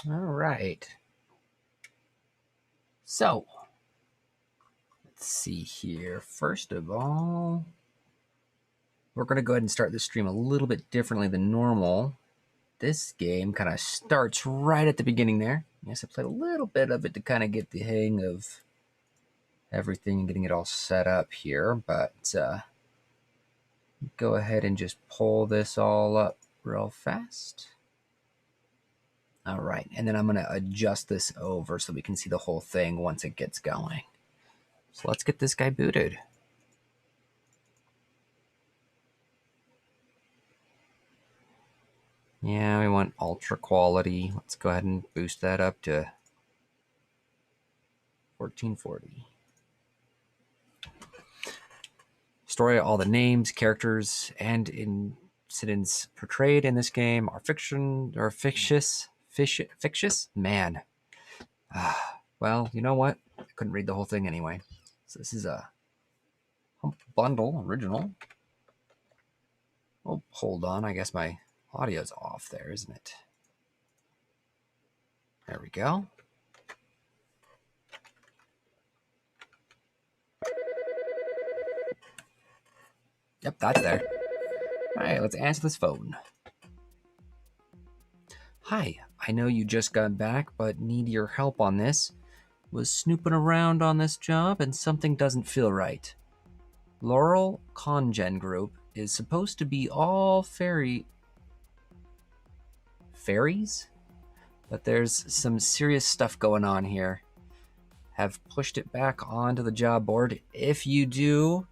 All right. So, let's see here. First of all, we're going to go ahead and start the stream a little bit differently than normal. This game kind of starts right at the beginning there. Yes, I played a little bit of it to kind of get the hang of everything and getting it all set up here. But go ahead and just pull this all up real fast. All right, and then I'm going to adjust this over so we can see the whole thing once it gets going. So let's get this guy booted. Yeah, we want ultra quality. Let's go ahead and boost that up to 1440. Story, all the names, characters, and incidents portrayed in this game are fiction or fictitious. Fictitious? Man. Well, you know what? I couldn't read the whole thing anyway. So this is a bundle original. Oh, hold on. I guess my audio's off there, isn't it? There we go. Yep, that's there. All right, let's answer this phone. Hi, I know you just got back, but need your help on this. Was snooping around on this job and something doesn't feel right. Laurel Congen Group is supposed to be all fairies? But there's some serious stuff going on here. Have pushed it back onto the job board. If you do,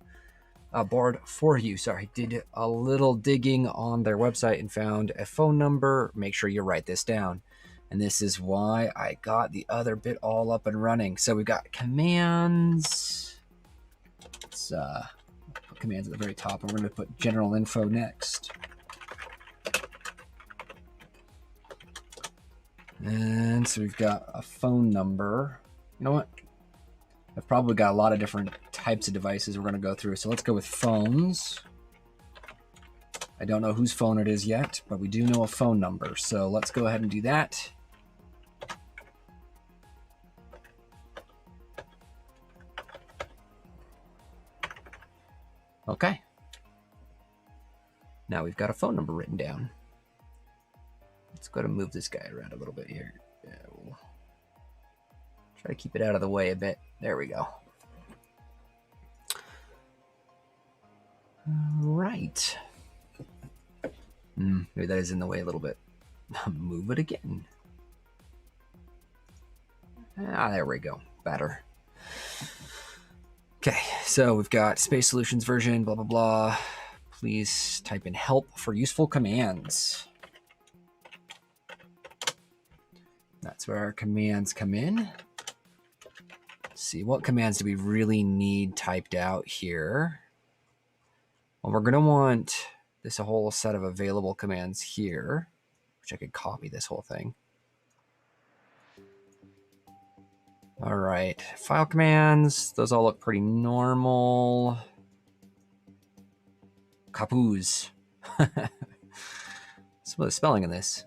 board for you, sorry, did a little digging on their website and found a phone number. Make sure you write this down. And this is why I got the other bit all up and running. So we've got commands. Let's put commands at the very top, and we're going to put general info next. And so we've got a phone number. You know what? I've probably got a lot of different types of devices we're going to go through. So let's go with phones. I don't know whose phone it is yet, but we do know a phone number. So let's go ahead and do that. Okay. Now we've got a phone number written down. Let's go to move this guy around a little bit here. Yeah, we'll try to keep it out of the way a bit. There we go. All right. Maybe that is in the way a little bit. Move it again. There we go. Better. Okay, so we've got Space Solutions version, blah, blah, blah. Please type in help for useful commands. That's where our commands come in. Let's see, what commands do we really need typed out here? Well, we're going to want this whole set of available commands here, which I could copy this whole thing. All right, file commands. Those all look pretty normal. Capuz. Some of the spelling in this.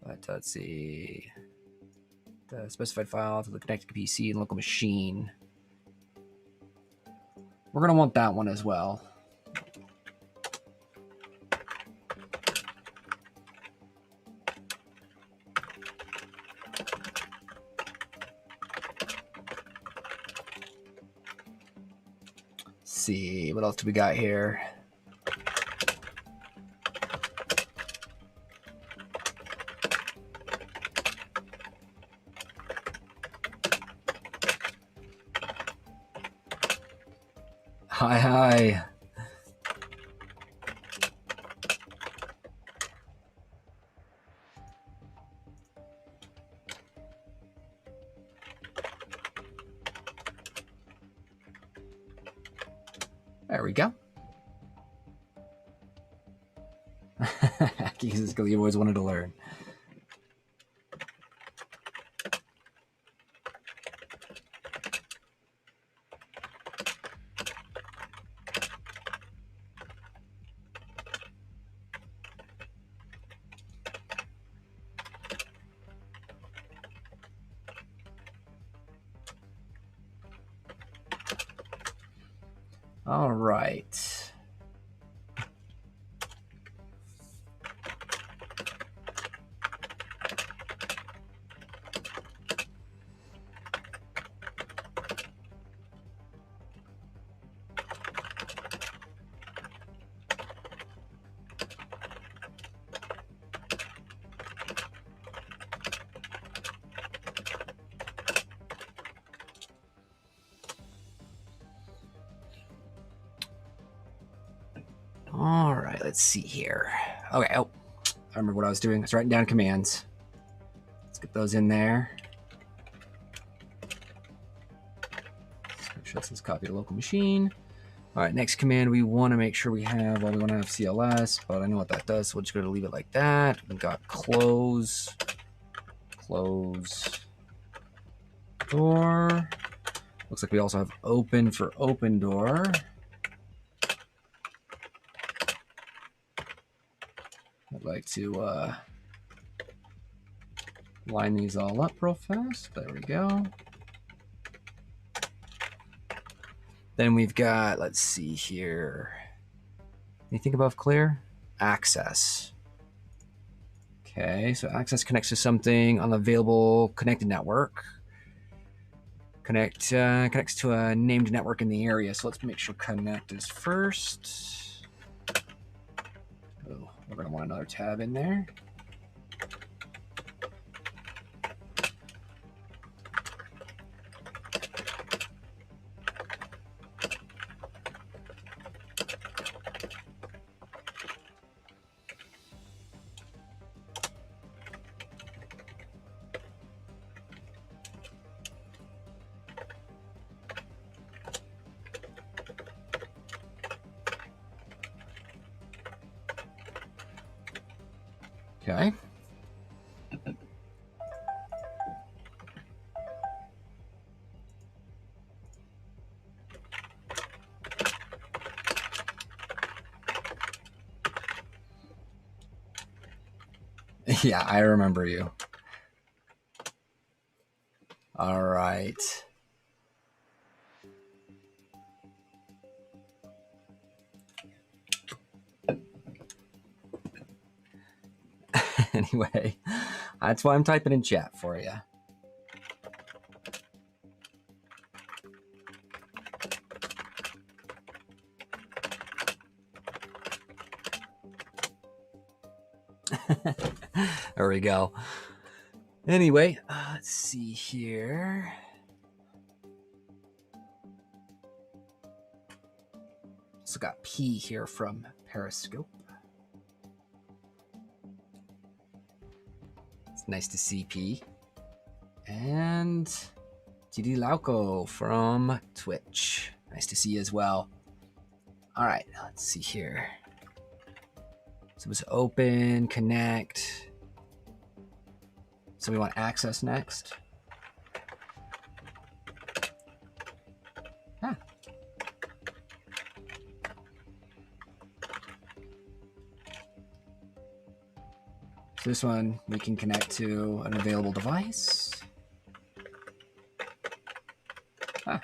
But let's see. The specified file to the connected PC and local machine. We're going to want that one as well. Let's see, what else do we got here? Hi. There we go. This is because you always wanted to learn. All right. All right, let's see here. Okay, oh, I remember what I was doing. I was writing down commands. Let's get those in there. Snapshots is copy to local machine. All right, next command we want to make sure we have, well, we want to have CLS, but I know what that does, so we're just going to leave it like that. We've got close door. Looks like we also have open for open door. I'd like to line these all up real fast. There we go. Then we've got, let's see here. Anything above clear? Access. Okay, so access connects to something on the available connected network. Connects to a named network in the area. So let's make sure connect is first. Oh, we're gonna want another tab in there. Okay. Yeah, I remember you. All right. Anyway, that's why I'm typing in chat for you. There we go. Anyway, let's see here. Also got P here from Periscope. It's nice to see P. And TD Lauco from Twitch. Nice to see you as well. All right, let's see here. So it was open, connect. So we want access next. Ah. So this one we can connect to an available device. Ah.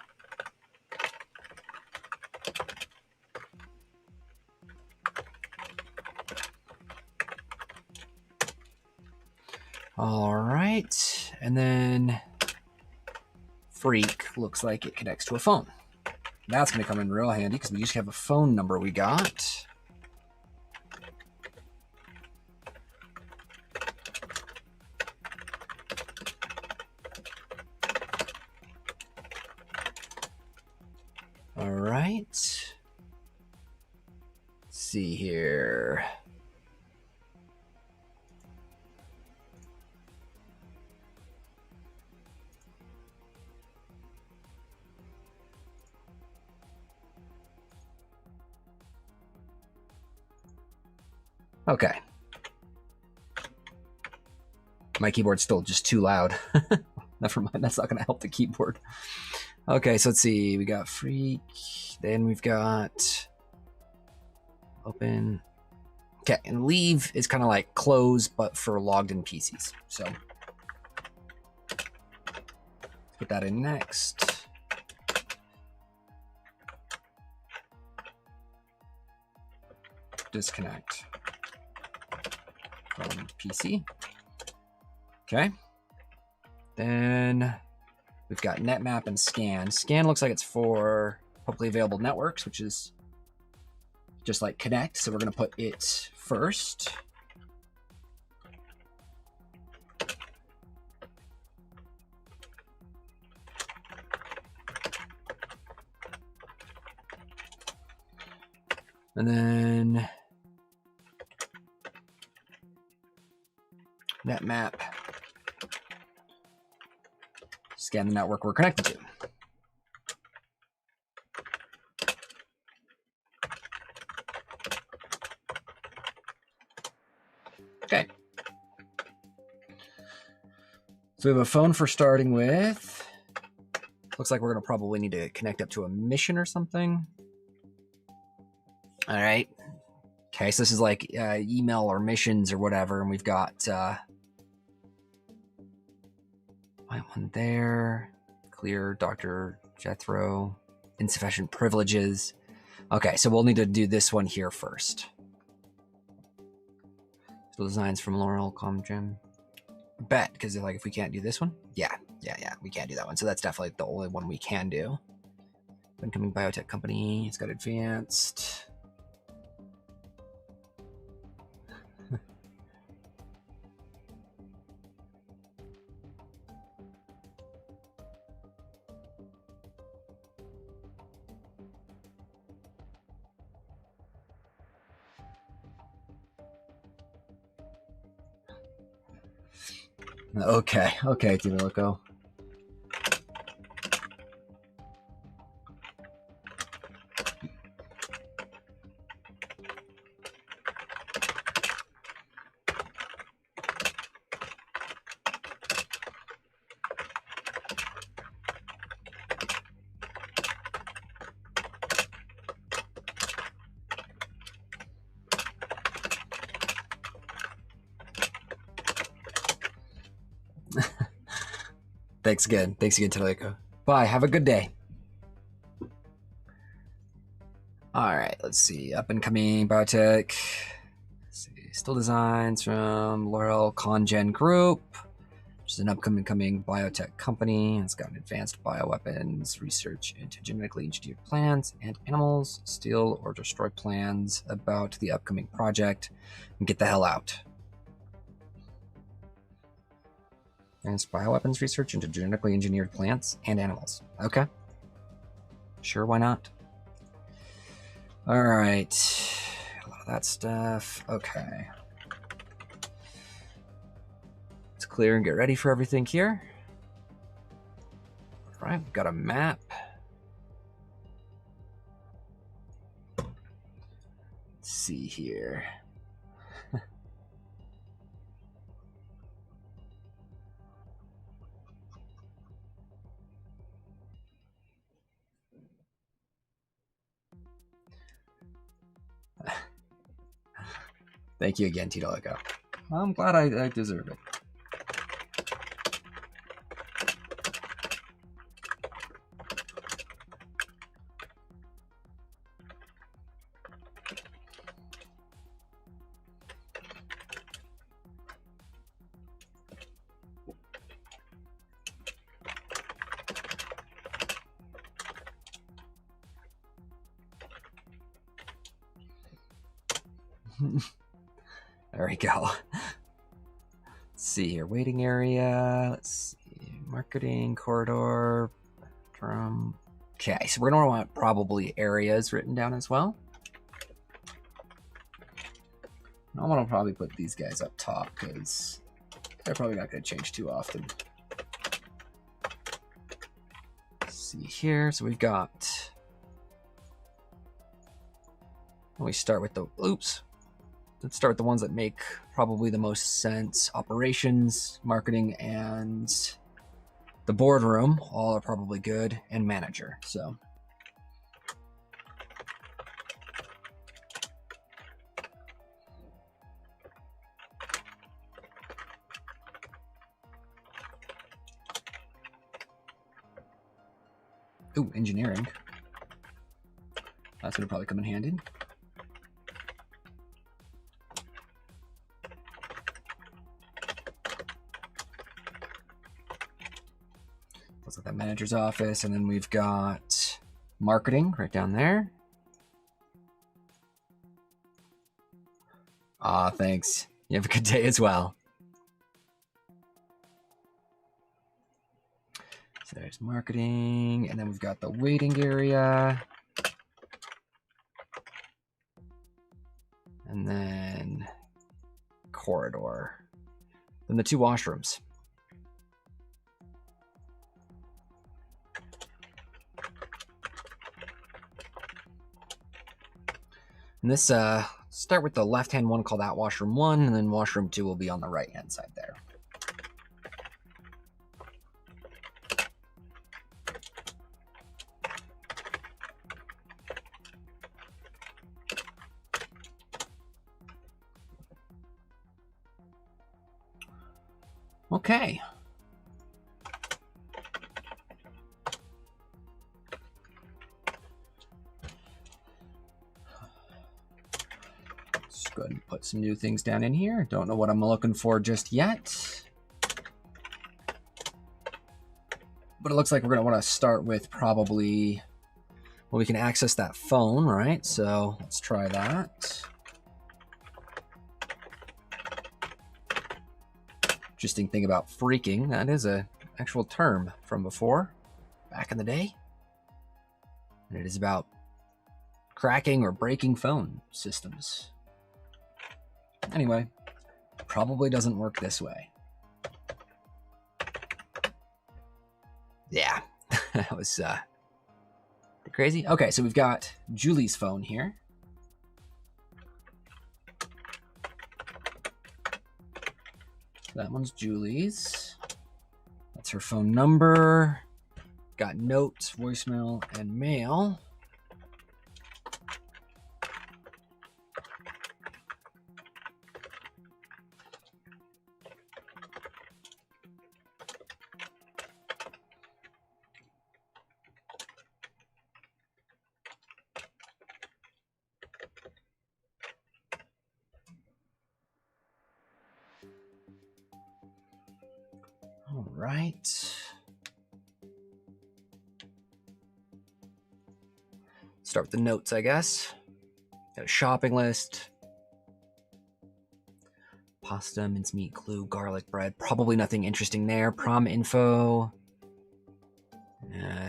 All right, and then Freak looks like it connects to a phone. That's going to come in real handy because we just have a phone number we got. All right. Let's see here. Okay. My keyboard's still just too loud. Never mind, that's not going to help the keyboard. Okay, so let's see. We got Freak. Then we've got open. Okay, and leave is kind of like close, but for logged in PCs. So let's put that in next. disconnect from PC. Okay. Then we've got netmap and scan. Scan looks like it's for publicly available networks, which is just like connect. So we're going to put it first. And then netmap, scan the network we're connected to. Okay. So we have a phone for starting with. Looks like we're going to probably need to connect up to a mission or something. All right. Okay, so this is like email or missions or whatever, and we've got one there. Clear, Dr. Jethro. Insufficient privileges. Okay, so we'll need to do this one here first. So designs from Laurel Comgen. Bet, because like if we can't do this one, yeah, we can't do that one. So that's definitely the only one we can do. Incoming biotech company. It's got advanced. Okay, Timo Loco. Thanks again, Taleko. Bye, have a good day. All right, let's see. Up and coming biotech. Let's see. Still designs from Laurel Congen Group, which is an upcoming biotech company. It's got advanced bioweapons, research into genetically engineered plants and animals, steal or destroy plans about the upcoming project, and get the hell out. Advanced bioweapons research into genetically engineered plants and animals. Okay. Sure, why not? All right. A lot of that stuff. Okay. Let's clear and get ready for everything here. All right, we've got a map. Let's see here. Thank you again, Tito Lego. I'm glad I deserve it. There we go. Let's see here. Waiting area. Let's see. Marketing corridor. Okay, so we're going to want probably areas written down as well. I'm going to probably put these guys up top because they're probably not going to change too often. Let's see here. So we've got. We start with the. Oops. Let's start with the ones that make probably the most sense. Operations, marketing, and the boardroom all are probably good, and manager. So ooh, engineering. That's gonna probably come in handy. got manager's office, and then we've got marketing right down there. Ah, thanks. You have a good day as well. So there's marketing, and then we've got the waiting area. And then corridor. Then the 2 washrooms. And this, start with the left-hand one, call that washroom 1, and then washroom 2 will be on the right-hand side there. Okay. Let's go ahead and put some new things down in here. Don't know what I'm looking for just yet. But it looks like we're going to want to start with probably, well, we can access that phone, right? So let's try that. Interesting thing about freaking, that is an actual term from before, back in the day. And it is about cracking or breaking phone systems. Anyway, probably doesn't work this way. Yeah, that was crazy. Okay, so we've got Julie's phone here. That one's Julie's. That's her phone number. Got notes, voicemail, and mail. All right. Start with the notes, I guess. Got a shopping list. Pasta, mincemeat, glue, garlic bread. Probably nothing interesting there. Prom info.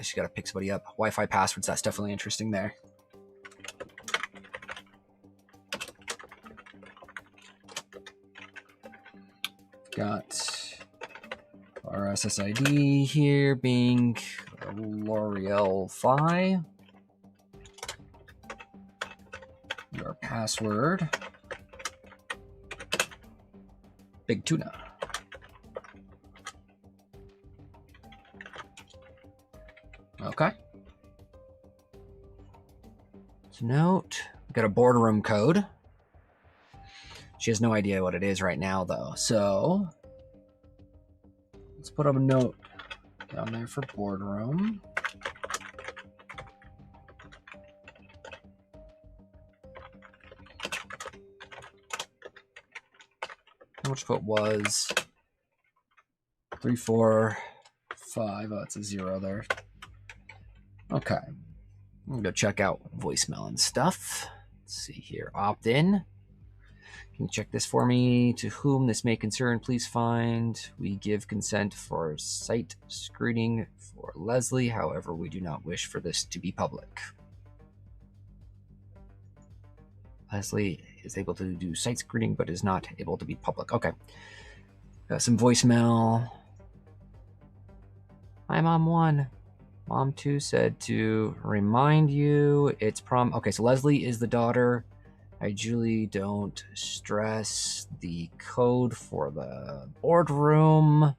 She's got to pick somebody up. Wi-Fi passwords. That's definitely interesting there. Got our SSID here being L'Oreal Fi. Your password. Big tuna. Okay. So note, we got a boardroom code. She has no idea what it is right now, though. So let's put up a note down there for boardroom. Which foot was 345. Oh, it's a 0 there. Okay. I'm gonna go check out voicemail and stuff. Let's see here. Opt in. Can you check this for me? To whom this may concern, please find. We give consent for site screening for Leslie. However, we do not wish for this to be public. Leslie is able to do site screening, but is not able to be public. Okay. Got some voicemail. Hi, Mom 1. Mom 2 said to remind you it's prom. Okay, so Leslie is the daughter. Hi, Julie. Don't stress. The code for the boardroom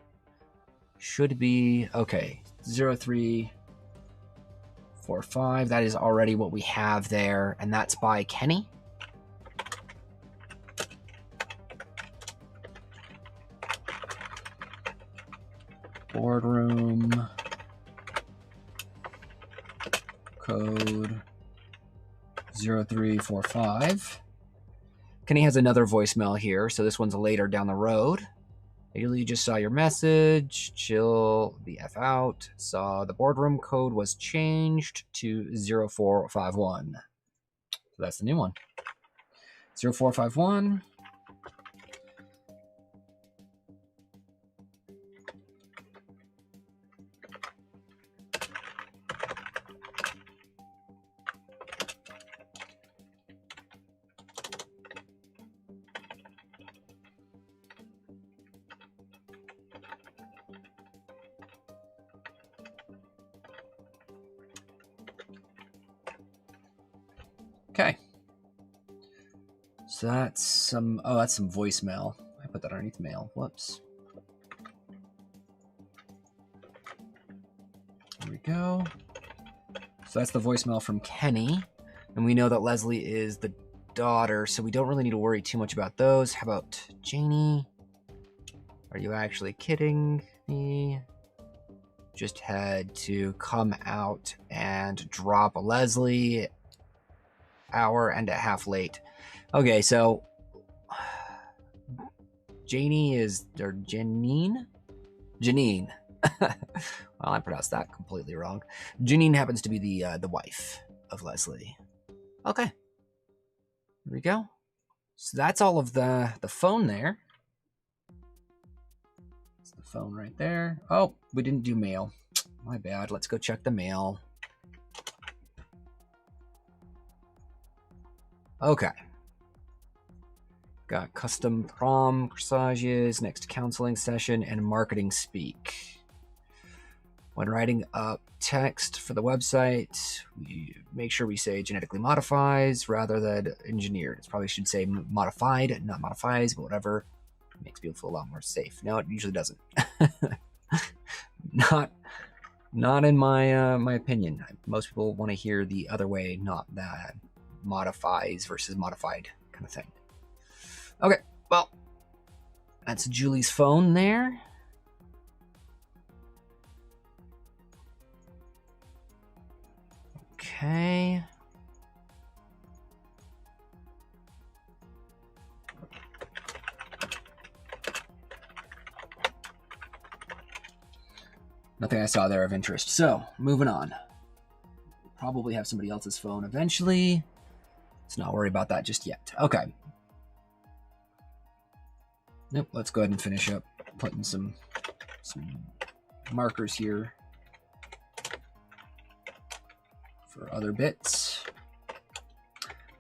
should be, okay, 0345. That is already what we have there, and that's by Kenny. Boardroom code 0345. Kenny has another voicemail here, so this one's later down the road. You just saw your message. Chill the F out. Saw the boardroom code was changed to 0451. So that's the new one. 0451. Okay. So that's some, oh, that's some voicemail. I put that underneath mail. Whoops. There we go. So that's the voicemail from Kenny. And we know that Leslie is the daughter, so we don't really need to worry too much about those. How about Janie? Are you actually kidding me? Just had to come out and drop Leslie. Hour and a half late. Okay, so Janie is, or Janine? Janine. Well, I pronounced that completely wrong. Janine happens to be the wife of Leslie. Okay. There we go. So that's all of the phone there. That's the phone right there. Oh, we didn't do mail. My bad. Let's go check the mail. Okay. Got custom prom corsages, next counseling session, and marketing speak. When writing up text for the website, we make sure we say genetically modifies rather than engineered. It probably should say modified, not modifies, but whatever. It makes people feel a lot more safe. No, it usually doesn't. Not in my opinion. Most people want to hear the other way, not that modifies versus modified kind of thing. Okay, well, that's Julie's phone there. Okay. Nothing I saw there of interest. So, moving on. Probably have somebody else's phone eventually. Let's not worry about that just yet. Okay. Nope, let's go ahead and finish up putting some markers here for other bits.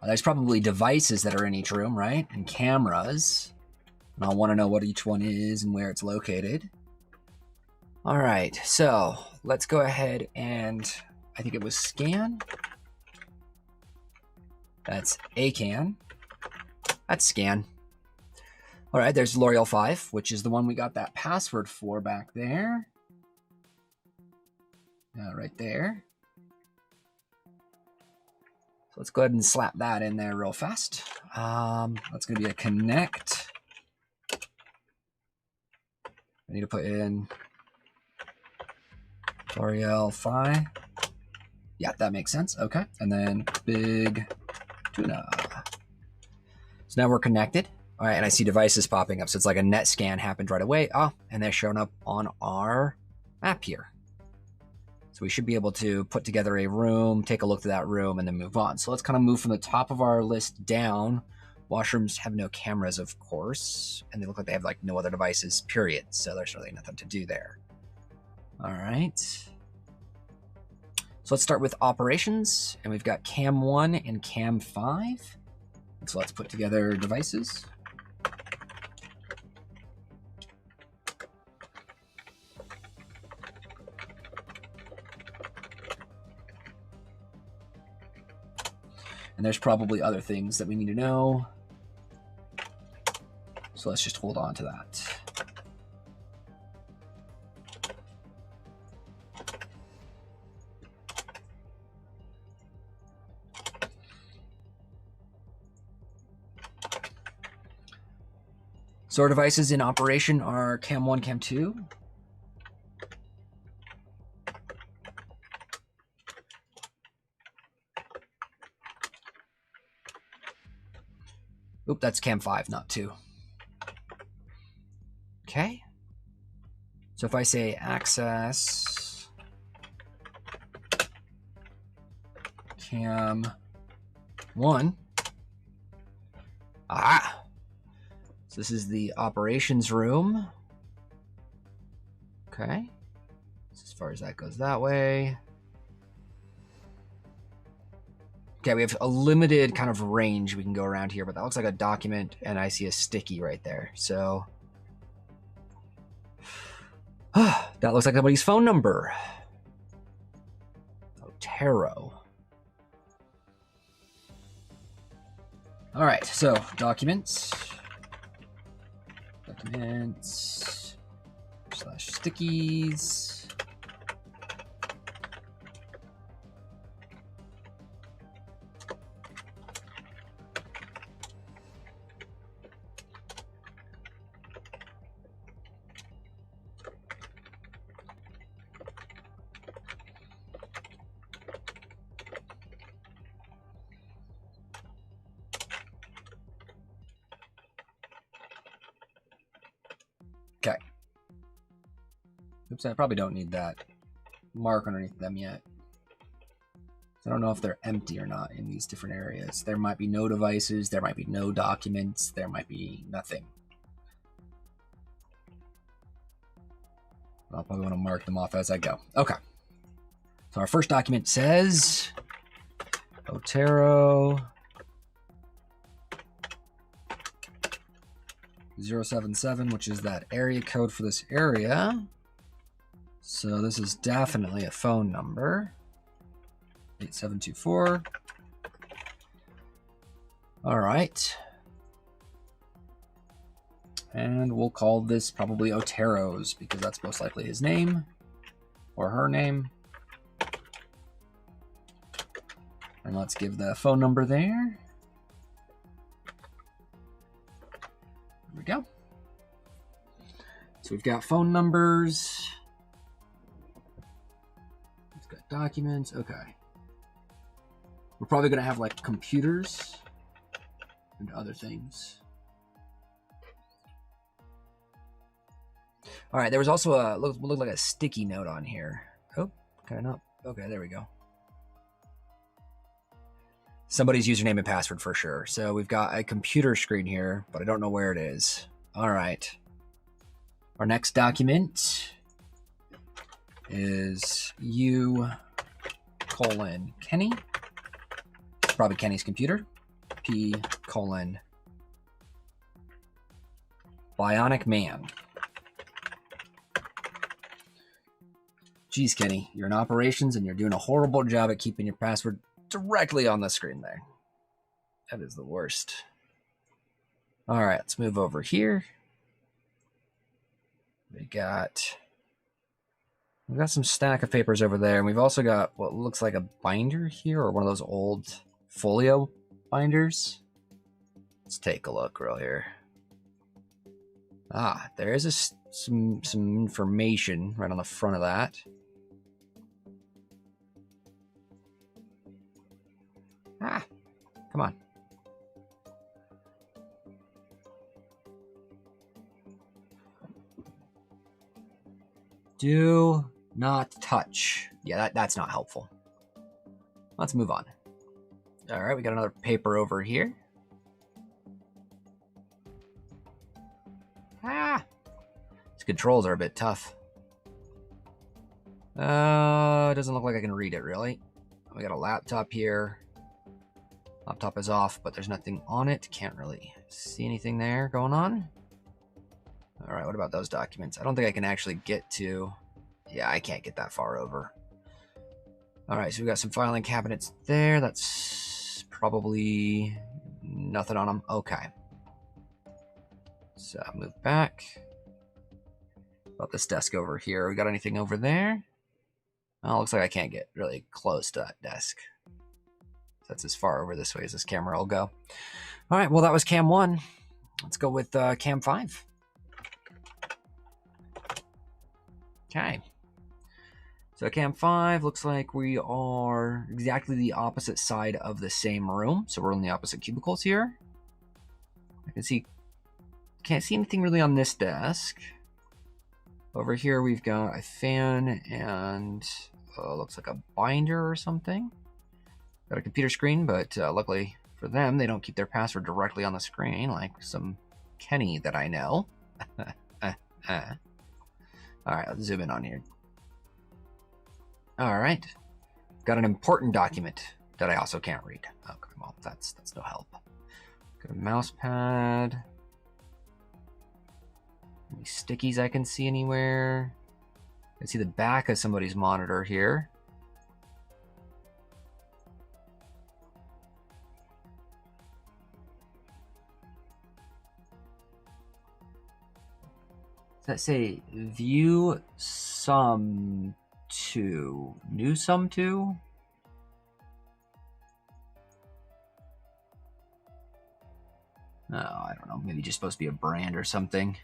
There's probably devices that are in each room, right? And cameras. And I'll want to know what each one is and where it's located. All right, so let's go ahead and I think it was scan. That's ACAN. That's scan. All right, there's L'Oreal 5, which is the one we got that password for back there. Right there. So let's go ahead and slap that in there real fast. That's going to be a connect. I need to put in L'Oreal 5. Yeah, that makes sense. Okay, and then big tuna. So now we're connected. All right, and I see devices popping up. So it's like a net scan happened right away. Oh, and they're showing up on our map here. So we should be able to put together a room, take a look at that room, and then move on. So let's kind of move from the top of our list down. Washrooms have no cameras, of course, and they look like they have like no other devices, period. So there's really nothing to do there. All right. So let's start with operations, and we've got Cam 1 and Cam 5. So let's put together devices. And there's probably other things that we need to know. So let's just hold on to that. So our devices in operation are Cam 1, Cam 2. Oop, that's Cam 5, not 2. Okay. So if I say access cam 1, so this is the operations room. Okay. So as far as that goes that way. Okay, we have a limited kind of range we can go around here, but that looks like a document, and I see a sticky right there. So that looks like somebody's phone number. Otero. All right, so documents / stickies. Okay. Oops, I probably don't need that mark underneath them yet. I don't know if they're empty or not in these different areas. There might be no devices, there might be no documents, there might be nothing. I'll probably want to mark them off as I go. Okay. So our first document says Otero 077, which is that area code for this area. So this is definitely a phone number. 8724. All right. And we'll call this probably Otero's because that's most likely his name or her name. And let's give the phone number there. There we go. So we've got phone numbers. We've got documents. Okay. We're probably going to have like computers and other things. All right. There was also a look like a sticky note on here. Oh, kind of not. Okay, there we go. Somebody's username and password for sure. So we've got a computer screen here, but I don't know where it is. All right. Our next document is U:Kenny. Probably Kenny's computer. P:, Bionic Man. Geez, Kenny, you're in operations and you're doing a horrible job at keeping your password directly on the screen there. That is the worst. All right, let's move over here. We've got some stack of papers over there, and we've also got what looks like a binder here, or one of those old folio binders. Let's take a look real here. There is some information right on the front of that. Come on. Do not touch. Yeah, that's not helpful. Let's move on. All right, we got another paper over here. These controls are a bit tough. It doesn't look like I can read it, really. We got a laptop here. Laptop is off, but there's nothing on it. Can't really see anything there going on. All right, what about those documents? I don't think I can actually get to... Yeah, I can't get that far over. All right, so we got some filing cabinets there. That's probably nothing on them. Okay. So move back. About this desk over here. We got anything over there? Oh, looks like I can't get really close to that desk. That's as far over this way as this camera will go. All right, well, that was cam 1. Let's go with cam 5. Okay. So cam 5 looks like we are exactly the opposite side of the same room. So we're in the opposite cubicles here. I can see, can't see anything really on this desk. Over here we've got a fan and looks like a binder or something. Got a computer screen, but luckily for them, they don't keep their password directly on the screen like some Kenny that I know. All right, let's zoom in on here. All right, got an important document that I also can't read. Okay, well, that's no help. Got a mouse pad. Any stickies I can see anywhere? I can see the back of somebody's monitor here. Does that say view sum to? New sum to? Oh, I don't know. Maybe just supposed to be a brand or something.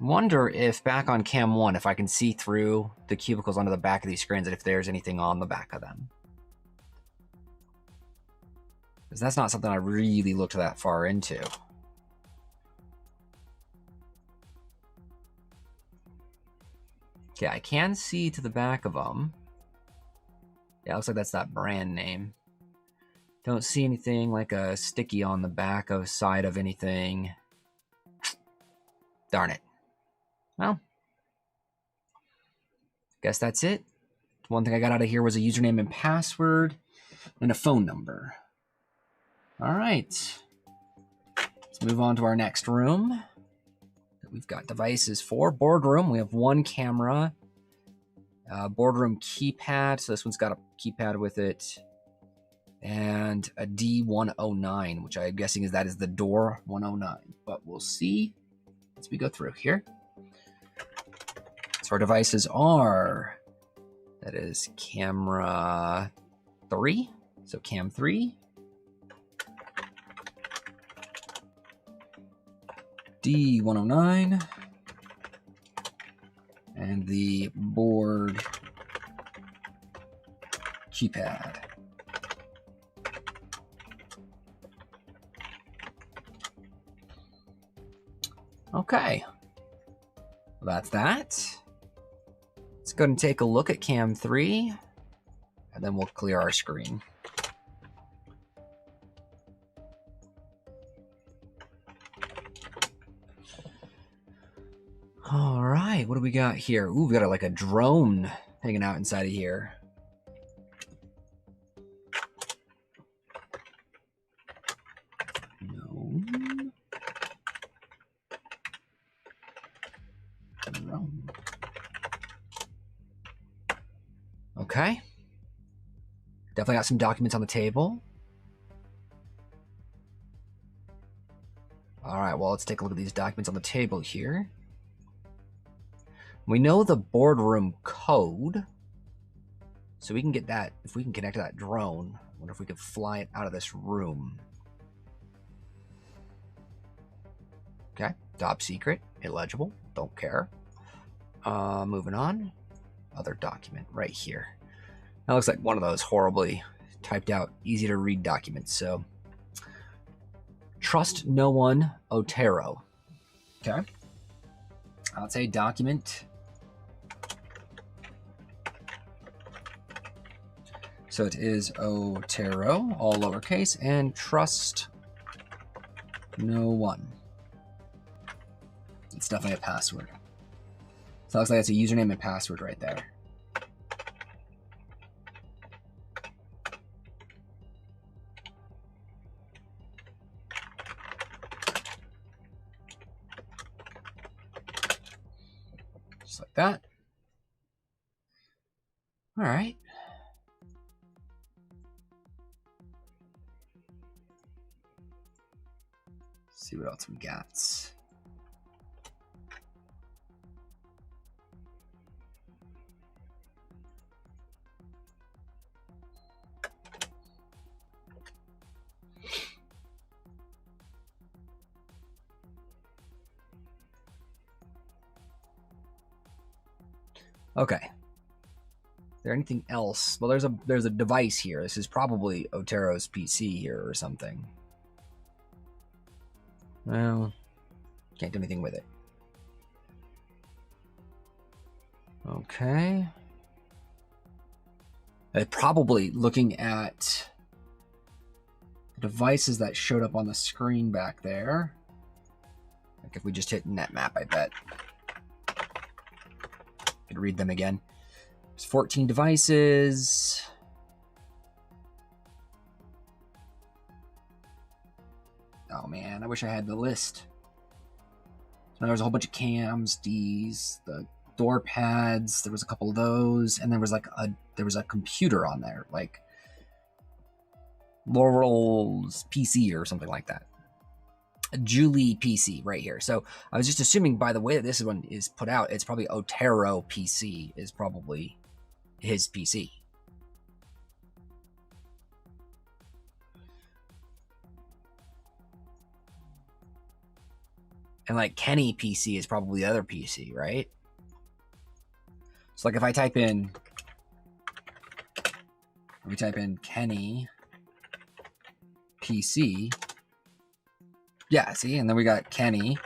Wonder if back on cam 1, if I can see through the cubicles onto the back of these screens and if there's anything on the back of them. Because that's not something I really looked that far into. Okay, I can see to the back of them. Yeah, it looks like that's that brand name. Don't see anything like a sticky on the back of side of anything. Darn it. Well, guess that's it. One thing I got out of here was a username and password and a phone number. All right. Let's move on to our next room. We've got devices for. Boardroom, we have one camera. Boardroom keypad, so this one's got a keypad with it. And a D109, which I'm guessing is the door 109. But we'll see as we go through here. So our devices are, that is camera 3. So cam 3. D109. And the board keypad. Okay, well, that's that. Let's go and take a look at cam 3, and then we'll clear our screen. All right, what do we got here? Ooh, we got like a drone hanging out inside of here. No. Drone. Okay. Definitely got some documents on the table. All right, well, let's take a look at these documents on the table here. We know the boardroom code, so we can get that. If we can connect to that drone, I wonder if we could fly it out of this room. Okay, top secret, illegible, don't care. Moving on, other document right here. That looks like one of those horribly typed out, easy to read documents. So, trust no one, Otero. Okay, I'll say document. So it is Otero, all lowercase, and trust no one. It's definitely a password. So it looks like it's a username and password right there. Just like that. All right. See what else we got. Okay. Is there anything else? Well, there's a device here. This is probably Otero's PC here or something. Well, can't do anything with it. Okay. Probably looking at the devices that showed up on the screen back there. Like if we just hit net map, I bet. Could read them again. There's 14 devices. Oh man, I wish I had the list. So there was a whole bunch of cams, Ds, the door pads. There was a couple of those, and there was a computer on there, like Laurel's PC or something like that. A Julie PC right here. So I was just assuming by the way that this one is put out, it's probably Otero PC is probably his PC. And like Kenny PC is probably the other PC, right? So like if I type in Kenny PC, yeah, see, and then we got Kenny,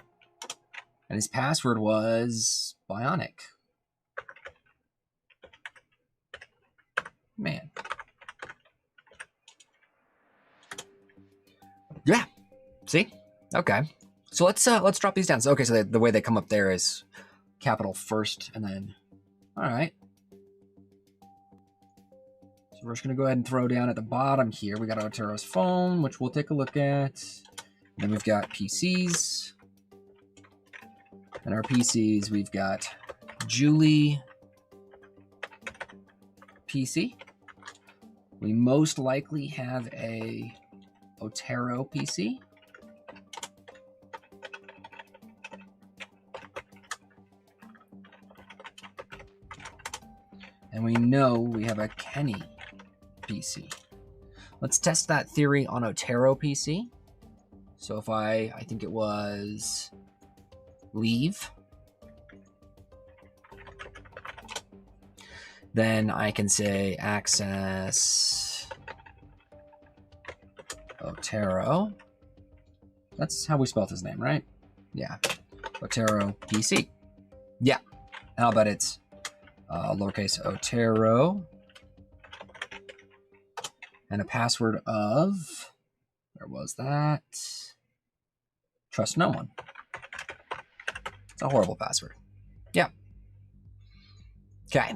and his password was Bionic. Man. Yeah. See? Okay. So let's drop these down. So, okay, so the way they come up there is capital first, and then, all right. So we're just gonna go ahead and throw down at the bottom here. We got Otero's phone, which we'll take a look at. And then we've got PCs. And our PCs, we've got Julie PC. We most likely have a Otero PC. And we know we have a Kenny PC. Let's test that theory on Otero PC. So if I think it was leave, then I can say access Otero. That's how we spelled his name, right? Yeah, Otero PC. Yeah, and I'll bet it's lowercase Otero and a password of, where was that? Trust no one. It's a horrible password. Yeah. Okay.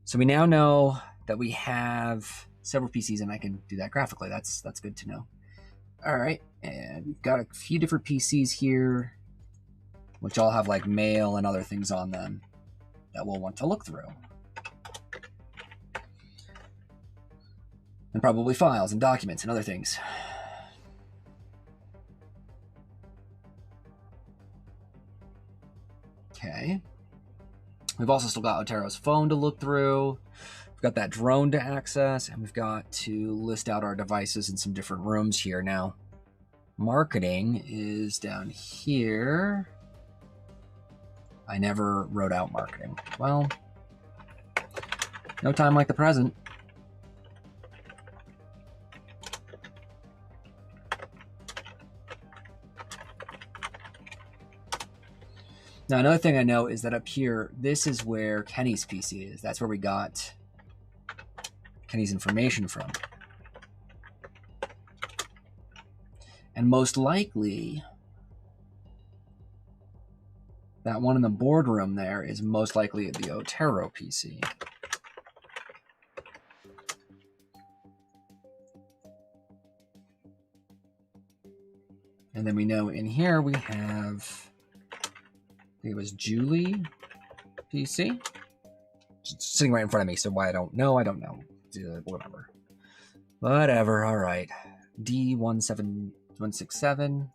So we now know that we have several PCs, and I can do that graphically. That's good to know. All right, and we've got a few different PCs here, which all have like mail and other things on them that we'll want to look through. And probably files and documents and other things. Okay. We've also still got Otero's phone to look through. We've got that drone to access, and we've got to list out our devices in some different rooms here. Now, marketing is down here. I never wrote out marketing. Well, no time like the present. Now, another thing I know is that up here, this is where Kenny's PC is. That's where we got Kenny's information from. And most likely, that one in the boardroom there is most likely the Otero PC. And then we know in here we have, it was Julie PC. It's sitting right in front of me, so why I don't know. Whatever, all right. D17167.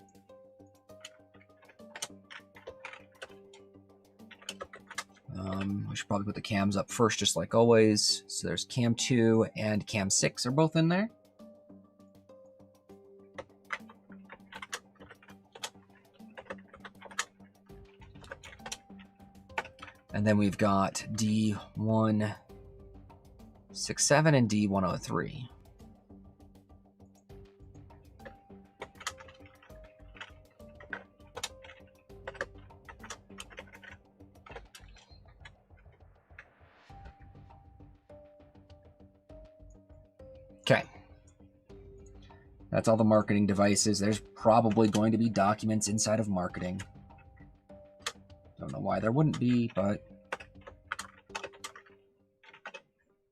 We should probably put the cams up first, just like always. So there's cam 2 and cam 6 are both in there. And then we've got D167 and D103. That's all the marketing devices. There's probably going to be documents inside of marketing. Don't know why there wouldn't be, but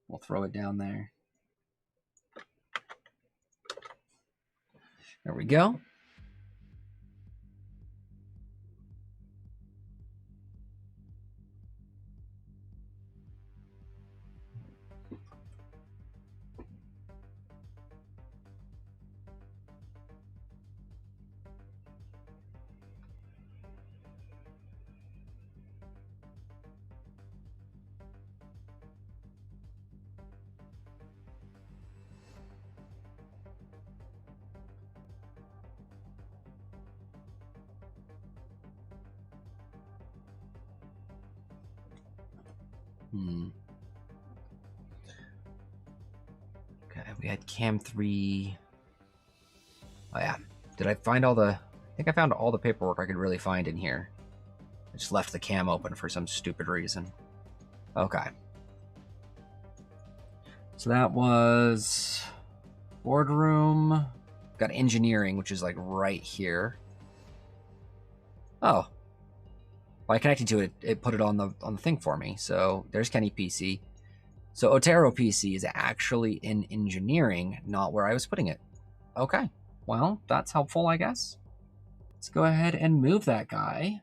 we'll throw it down there. There we go. Okay, we had cam 3. Oh yeah. Did I find all the... I think I found all the paperwork I could really find in here. I just left the cam open for some stupid reason. Okay. So that was boardroom. Got engineering, which is like right here. Oh. By connecting to it, it put it on the thing for me. So there's Kenny PC. So Otero PC is actually in engineering, not where I was putting it. Okay. Well, that's helpful, I guess. Let's go ahead and move that guy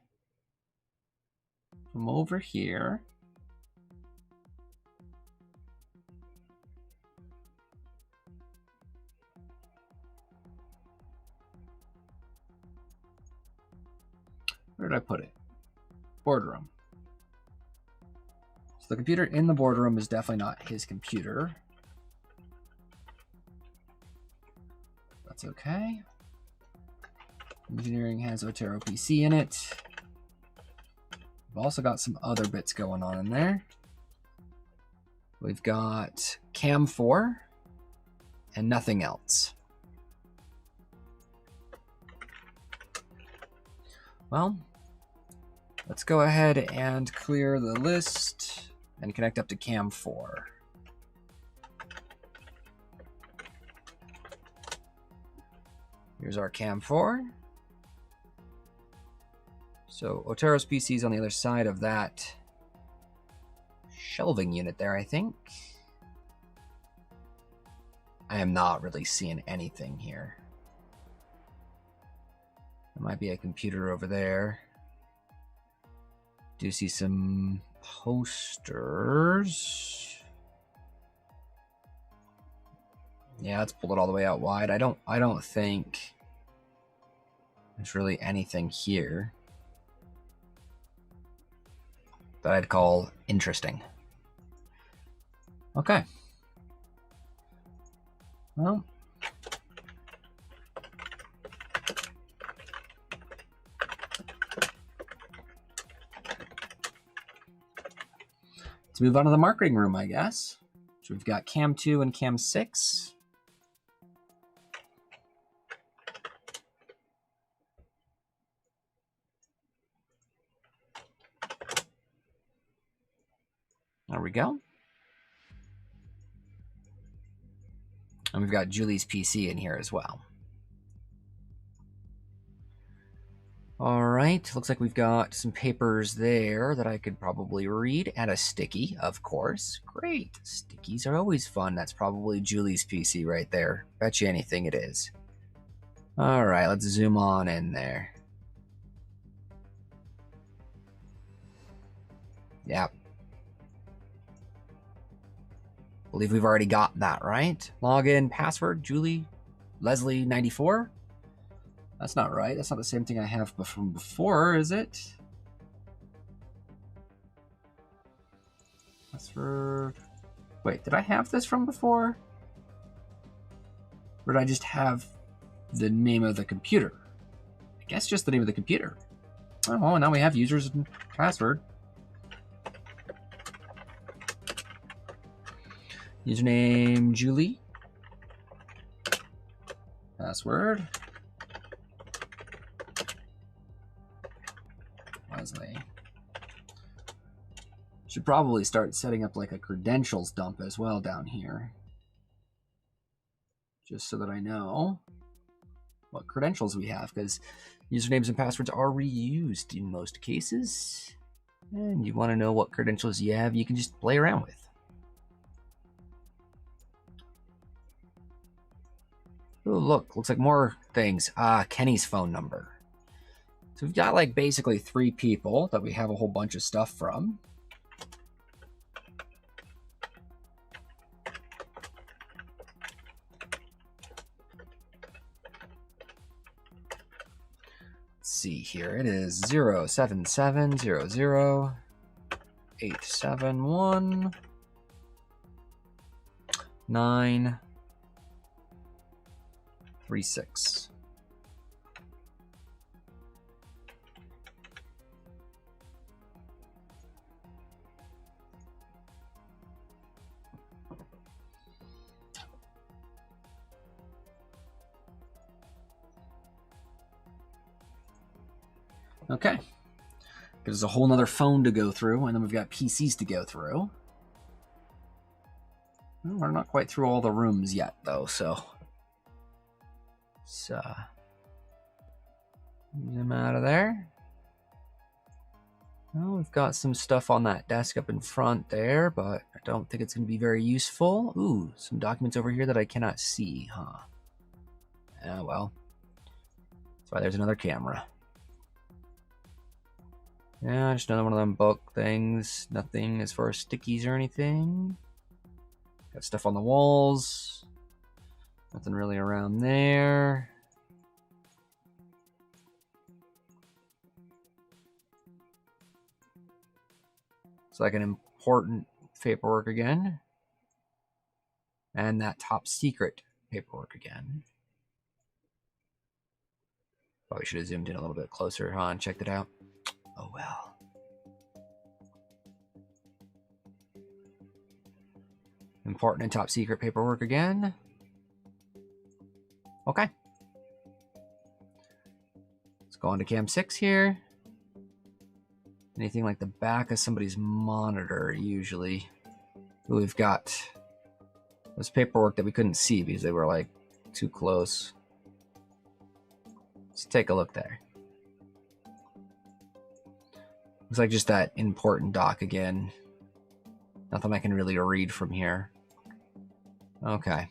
from over here. Where did I put it? Boardroom. So the computer in the boardroom is definitely not his computer. That's okay. Engineering has Otero PC in it. We've also got some other bits going on in there. We've got Cam 4 and nothing else. Well, let's go ahead and clear the list and connect up to Cam 4. Here's our Cam 4. So Otero's PC is on the other side of that shelving unit there, I think. I am not really seeing anything here. There might be a computer over there. Do see some posters. Yeah, let's pull it all the way out wide. I don't think there's really anything here that I'd call interesting. Okay. Well, let's move on to the marketing room, I guess. So we've got Cam 2 and Cam 6. There we go. And we've got Julie's PC in here as well. All right, looks like we've got some papers there that I could probably read, and a sticky, of course. Great, stickies are always fun. That's probably Julie's PC right there. Bet you anything it is. All right, let's zoom on in there. Yep. Believe we've already got that, right? Login, password, Julie, Leslie 94. That's not right. That's not the same thing I have from before, is it? Password. Wait, did I have this from before? Or did I just have the name of the computer? I guess just the name of the computer. Oh, well, now we have users and password. Username Julie. Password Leslie. Should probably start setting up like a credentials dump as well down here. Just so that I know. what credentials we have, because usernames and passwords are reused in most cases. And you want to know what credentials you have, you can just play around with. Oh, look, looks like more things. Kenny's phone number. So we've got like basically 3 people that we have a whole bunch of stuff from. Let's see here. It is 07700 871 936. Okay. There's a whole nother phone to go through, and then we've got PCs to go through. Well, we're not quite through all the rooms yet, though, so let's zoom out of there. Well, we've got some stuff on that desk up in front there, but I don't think it's going to be very useful. Ooh, some documents over here that I cannot see, huh? Yeah, well, that's why there's another camera. Yeah, just another one of them book things. Nothing as far as stickies or anything. Got stuff on the walls. Nothing really around there. It's like an important paperwork again. And that top secret paperwork again. Probably should have zoomed in a little bit closer, huh, and checked it out. Oh well. Important and top secret paperwork again. Okay. Let's go on to cam 6 here. Anything like the back of somebody's monitor, usually. Ooh, we've got this paperwork that we couldn't see because they were like too close. Let's take a look there. Looks like just that important doc again. Nothing I can really read from here. Okay.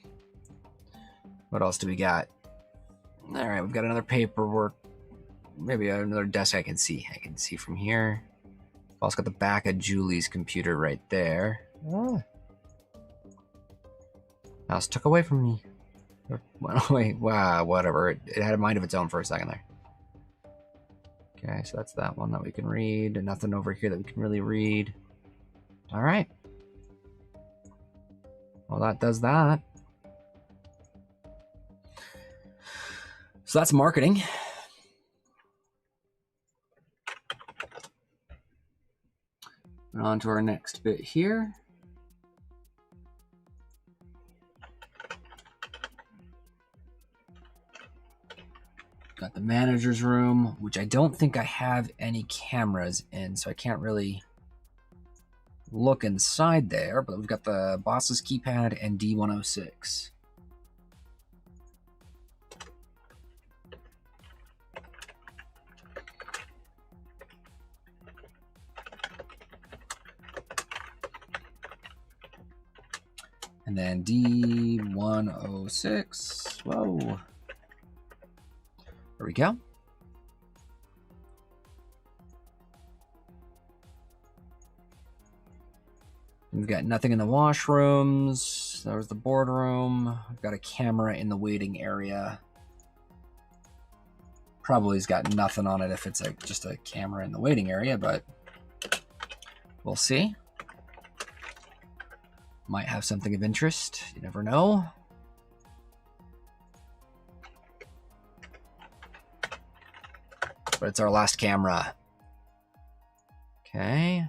What else do we got? All right, we've got another paperwork. Maybe another desk I can see. I can see from here. Also got the back of Julie's computer right there. Oh. Mouse took away from me. Went away. Wow, whatever. It had a mind of its own for a second there. Okay, so that's that one that we can read, and nothing over here that we can really read. All right. Well, that does that. So that's marketing. And on to our next bit here. Got the manager's room, which I don't think I have any cameras in, so I can't really look inside there, but we've got the boss's keypad and D106. And then D106. Whoa. There we go. We've got nothing in the washrooms. There's the boardroom. We've got a camera in the waiting area. Probably has got nothing on it if it's just a camera in the waiting area, but we'll see. Might have something of interest. You never know. But it's our last camera. Okay.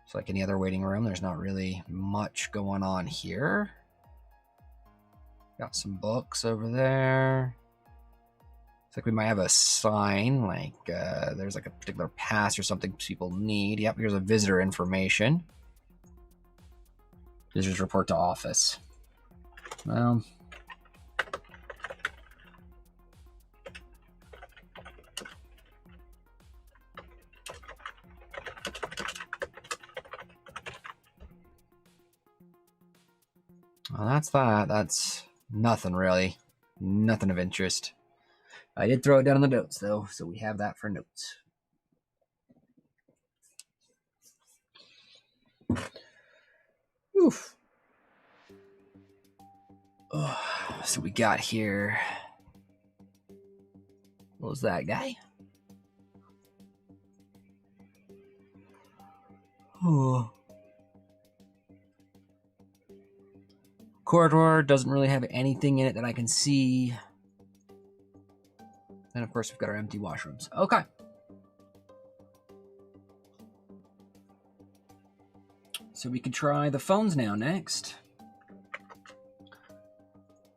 It's like any other waiting room. There's not really much going on here. Got some books over there. Looks like we might have a sign, like there's like a particular pass or something people need. Yep, here's a visitor information. Visitors report to office. Well, that's that. That's nothing really. Nothing of interest. I did throw it down in the notes, though, so we have that for notes. Oof. Oh, so we got here. What was that guy? Oh. Corridor doesn't really have anything in it that I can see. And of course, we've got our empty washrooms. Okay. So we could try the phones now next.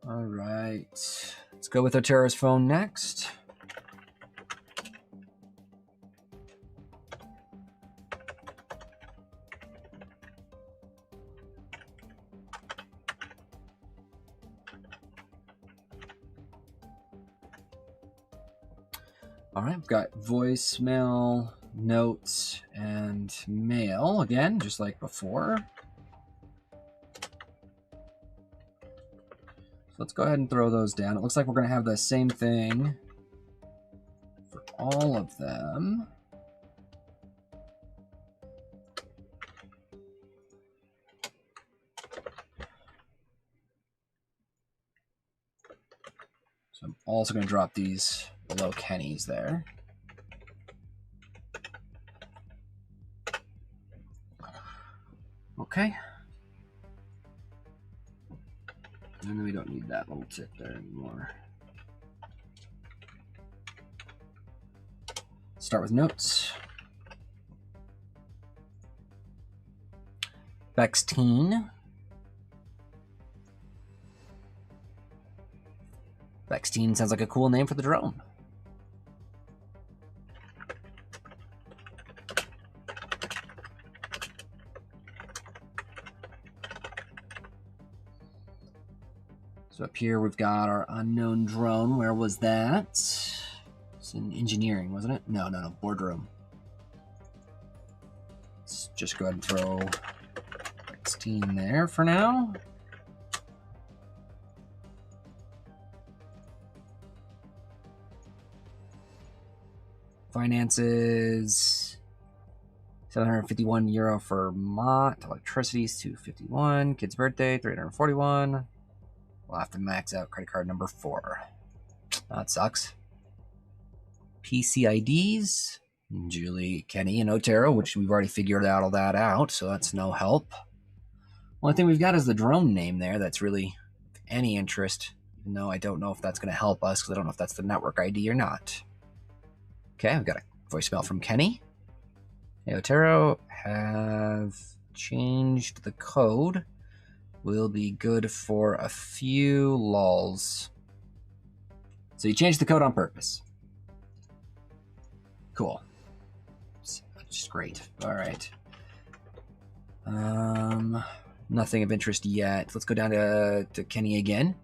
All right. Let's go with Otera's phone next. All right, we've got voicemail, notes, and mail again, just like before. So let's go ahead and throw those down. It looks like we're going to have the same thing for all of them. So I'm also going to drop these below Kenny's there. Okay. And then we don't need that little tip there anymore. Start with notes. Bextine. Bextine sounds like a cool name for the drone. So up here we've got our unknown drone. Where was that? It's in engineering, wasn't it? No, boardroom. Let's just go ahead and throw 16 there for now. Finances, €751 for Mott. Electricity is $251. Kid's birthday, $341. We'll have to max out credit card number 4. That sucks. PC IDs, Julie, Kenny, and Otero, which we've already figured all that out, so that's no help. Only thing we've got is the drone name there. That's really any interest, even though I don't know if that's going to help us because I don't know if that's the network ID or not. Okay, I've got a voicemail from Kenny. Hey, Otero, have changed the code. Will be good for a few lulls. So you changed the code on purpose. Cool. That's great. All right. Nothing of interest yet. Let's go down to Kenny again.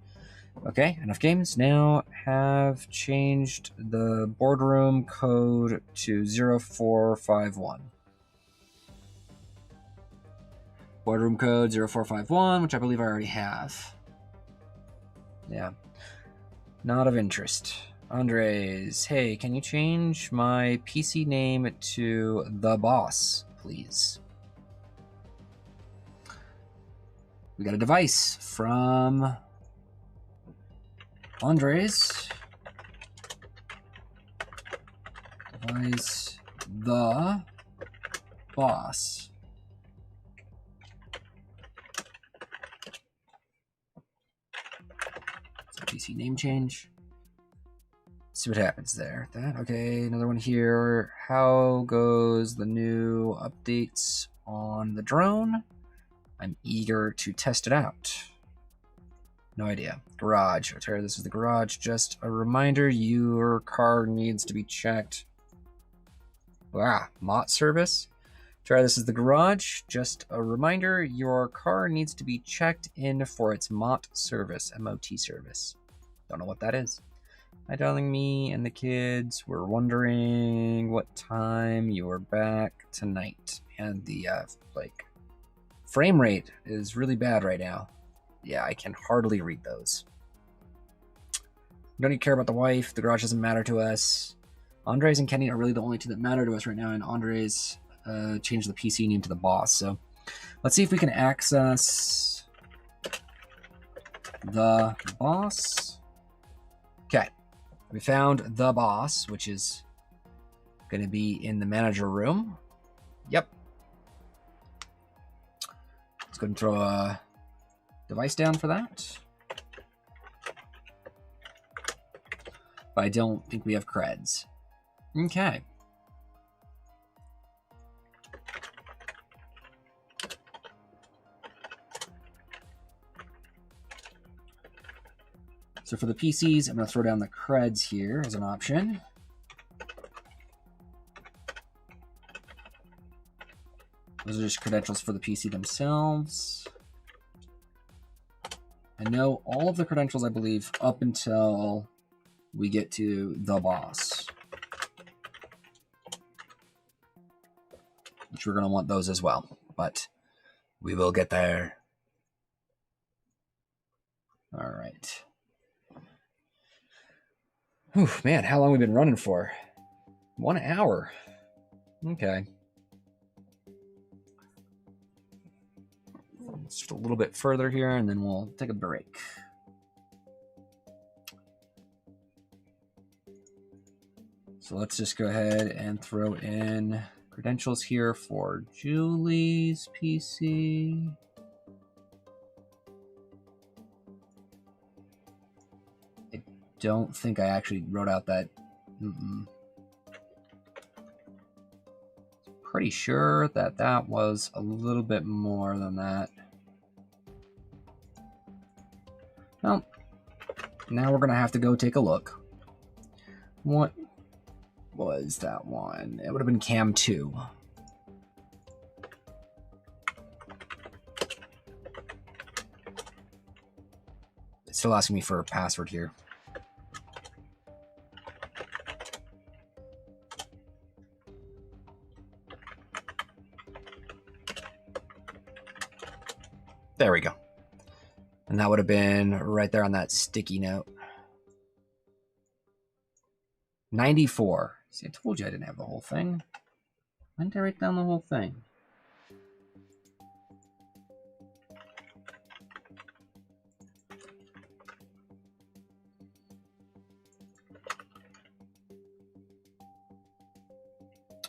Okay, enough games. Now have changed the boardroom code to 0451. Boardroom code 0451, which I believe I already have. Yeah. Not of interest. Andres, hey, can you change my PC name to The Boss, please? We got a device from Andres. Device The Boss. PC name change. See what happens there. That okay, another one here. How goes the new updates on the drone? I'm eager to test it out. No idea. Garage. Otero, this is the garage. Just a reminder, your car needs to be checked. Mott service. Otero, this is the garage. Just a reminder, your car needs to be checked in for its Mott service, MOT service. Don't know what that is. Hi, darling. Me and the kids were wondering what time you were back tonight. And the frame rate is really bad right now. Yeah, I can hardly read those. We don't even care about the wife. The garage doesn't matter to us. Andres and Kenny are really the only two that matter to us right now, and Andres changed the PC name to the boss. So let's see if we can access the boss. Okay, we found the boss, which is going to be in the manager room. Yep. Let's go ahead and throw a device down for that. But I don't think we have creds. Okay. So for the PCs, I'm going to throw down the creds here as an option. Those are just credentials for the PC themselves. I know all of the credentials, I believe, up until we get to the boss. Which we're going to want those as well, but we will get there. All right. Whew, man, how long have we been running for? 1 hour. Okay. Just a little bit further here, and then we'll take a break. So let's just go ahead and throw in credentials here for Julie's PC. I don't think I actually wrote out that. Pretty sure that that was a little bit more than that. Well, now we're going to have to go take a look. What was that one? It would have been Cam 2. It's still asking me for a password here. There we go. And that would have been right there on that sticky note. 94. See, I told you I didn't have the whole thing. Why didn't I write down the whole thing?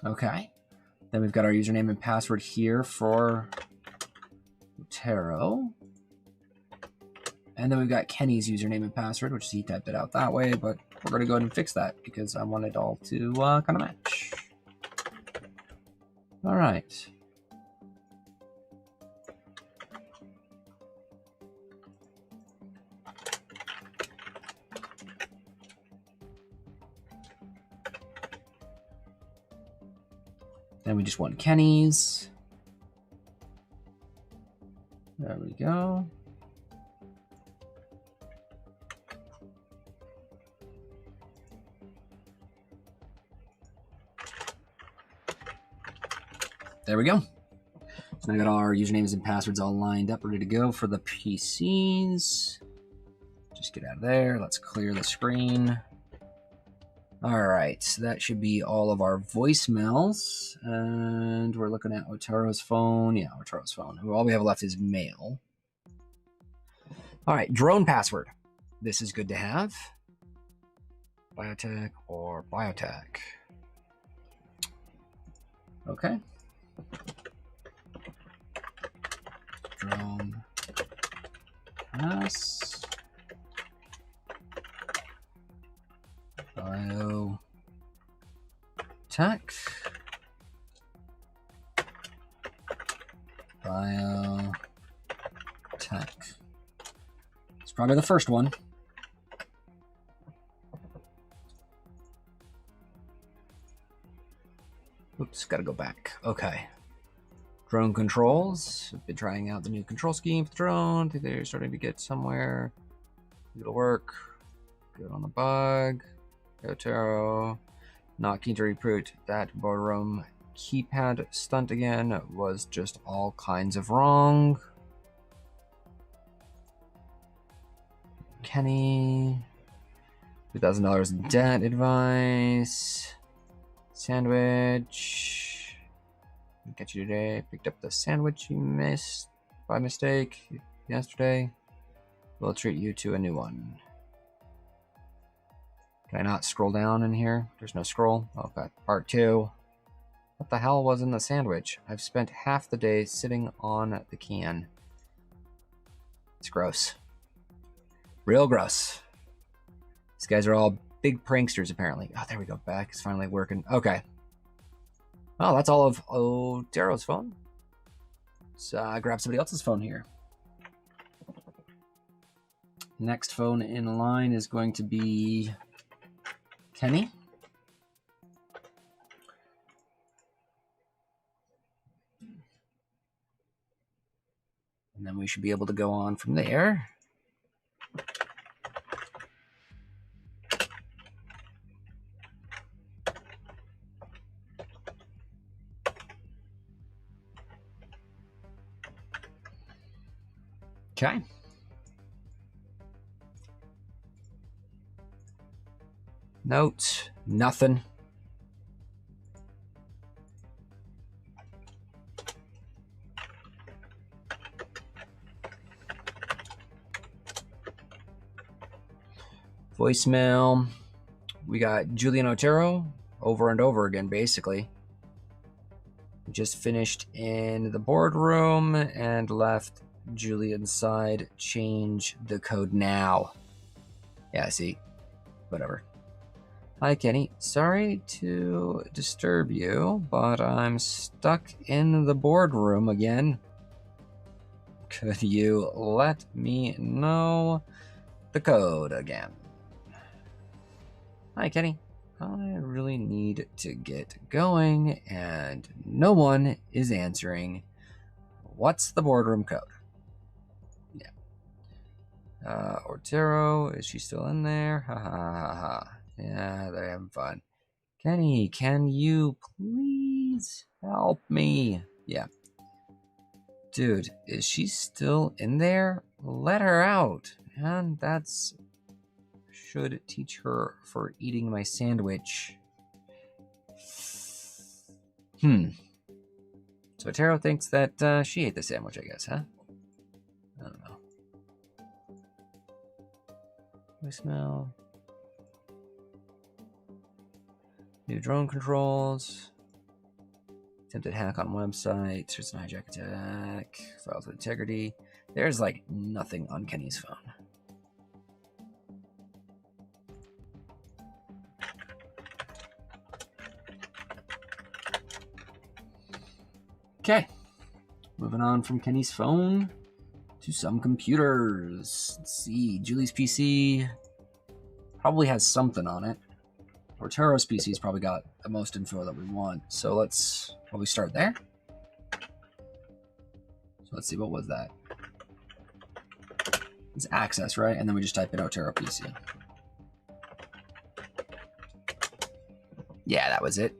Okay. Then we've got our username and password here for Tarot. And then we've got Kenny's username and password, which he typed it out that way, but we're going to go ahead and fix that because I want it all to kind of match. All right. Then we just want Kenny's. There we go. There we go. So now we got all our usernames and passwords all lined up, ready to go for the PCs. Just get out of there. Let's clear the screen. All right, so that should be all of our voicemails. And we're looking at Otaro's phone. Yeah, Otaro's phone. All we have left is mail. All right, drone password. This is good to have. Biotech or biotech. Okay. Drone pass. Biotech. Biotech. It's probably the first one. Oops, gotta go back. Okay. Drone controls. I've been trying out the new control scheme for the drone. I think they're starting to get somewhere. It'll work. Good on the bug. Otero. Not keen to recruit. That boardroom keypad stunt again was just all kinds of wrong. Kenny. $2,000 in debt advice. Sandwich. Get you today. Picked up the sandwich you missed by mistake yesterday. We'll treat you to a new one. Can I not scroll down in here? There's no scroll. Okay. Part 2. What the hell was in the sandwich? I've spent half the day sitting on the can. It's gross. Real gross. These guys are all big pranksters, apparently. Oh, there we go. Back is finally working. Okay. Well, that's all of Otero's phone. Let's grab somebody else's phone here. Next phone in line is going to be Kenny. And then we should be able to go on from there. Okay. Note, nothing. Voicemail. We got Julian Otero over and over again, basically. We just finished in the boardroom and left Julian's side. Change the code now. Yeah, see. Whatever. Hi, Kenny. Sorry to disturb you, but I'm stuck in the boardroom again. Could you let me know the code again? Hi, Kenny. I really need to get going, and no one is answering. What's the boardroom code? Yeah. Otero, is she still in there? Ha ha ha ha. Yeah, they're having fun. Kenny, can you please help me? Yeah. Dude, is she still in there? Let her out. And that's... should teach her for eating my sandwich. So Otero thinks that she ate the sandwich, I guess, huh? I don't know. Voicemail. New drone controls. Attempted hack on website. There's an hijack attack. Files with integrity. There's like nothing on Kenny's phone. Okay. Moving on from Kenny's phone to some computers. Let's see. Julie's PC probably has something on it. Otero's PC's probably got the most info that we want. So let's start there. So let's see, what was that? It's access, right? And then we just type in Otero PC. Yeah, that was it.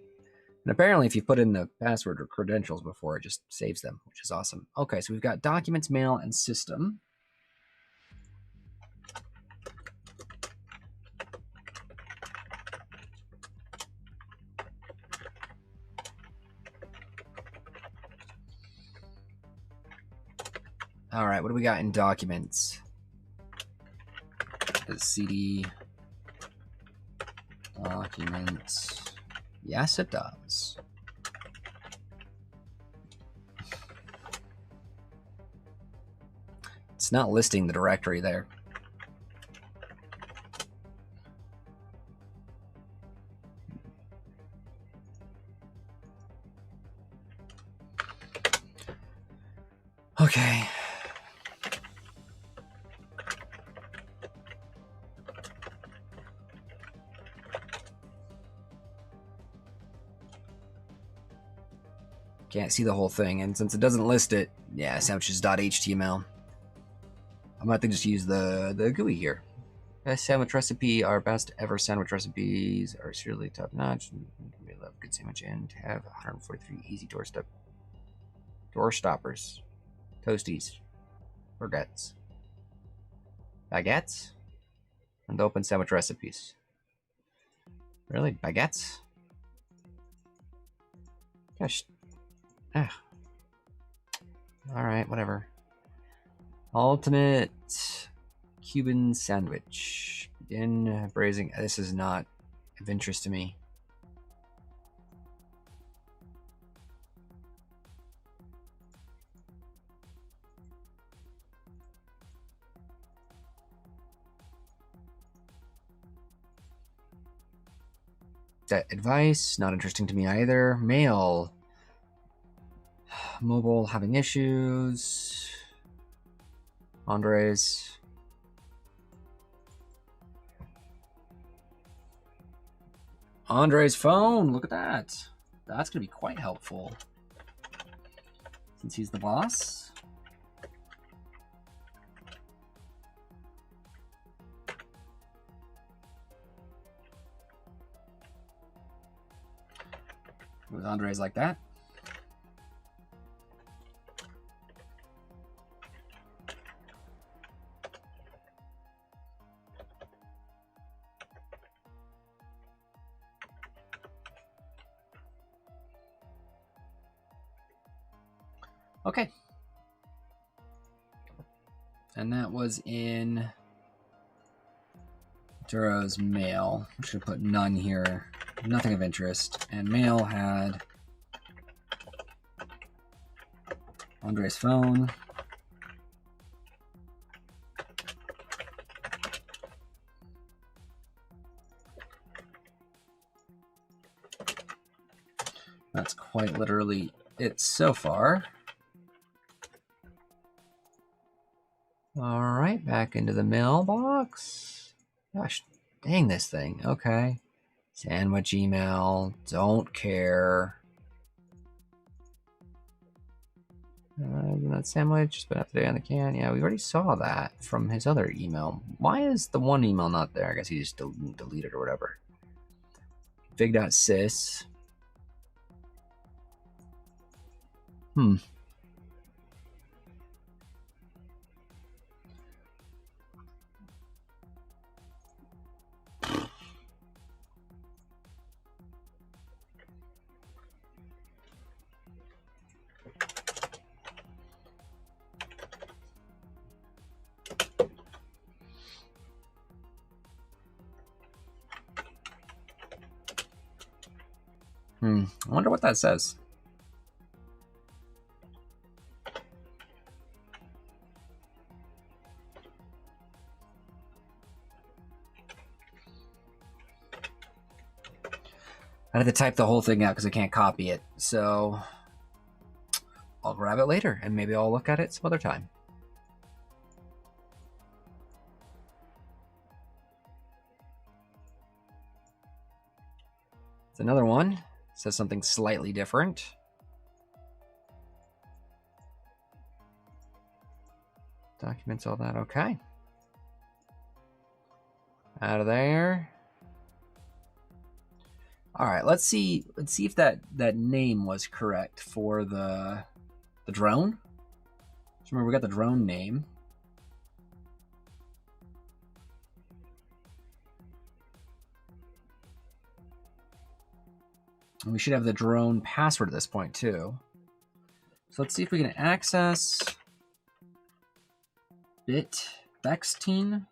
And apparently if you put in the password or credentials before, it just saves them, which is awesome. Okay, so we've got documents, mail, and system. All right, what do we got in documents? The CD documents. Yes, it does. It's not listing the directory there. Okay. Can't see the whole thing, and since it doesn't list it, yeah, sandwiches.html. I'm going to just use the GUI here. Best sandwich recipe, our best ever sandwich recipes are seriously top notch. We love good sandwich and have 143 easy door stoppers, toasties, baguettes. Baguettes? And the open sandwich recipes. Really? Baguettes? Gosh. Ah. Alright, whatever. Ultimate Cuban sandwich. Begin braising. This is not of interest to me. Advice, not interesting to me either. Mail. Mobile having issues. Andres. Andre's phone. Look at that. That's going to be quite helpful. Since he's the boss. With Andres like that. Okay. And that was in Duro's mail. I should have put none here. Nothing of interest. And mail had Andre's phone. That's quite literally it so far. All right, back into the mailbox. Gosh, dang this thing. Okay. Sandwich email. Don't care. That sandwich has been up today on the can. Yeah, we already saw that from his other email. Why is the one email not there? I guess he just deleted or whatever. Fig.sys. I wonder what that says. I had to type the whole thing out because I can't copy it. So I'll grab it later and maybe I'll look at it some other time. It's another one. It says something slightly different. Documents, all that. Okay. Out of there. All right, let's see if that name was correct for the drone. So remember, we got the drone name. And we should have the drone password at this point too. So let's see if we can access Bexton.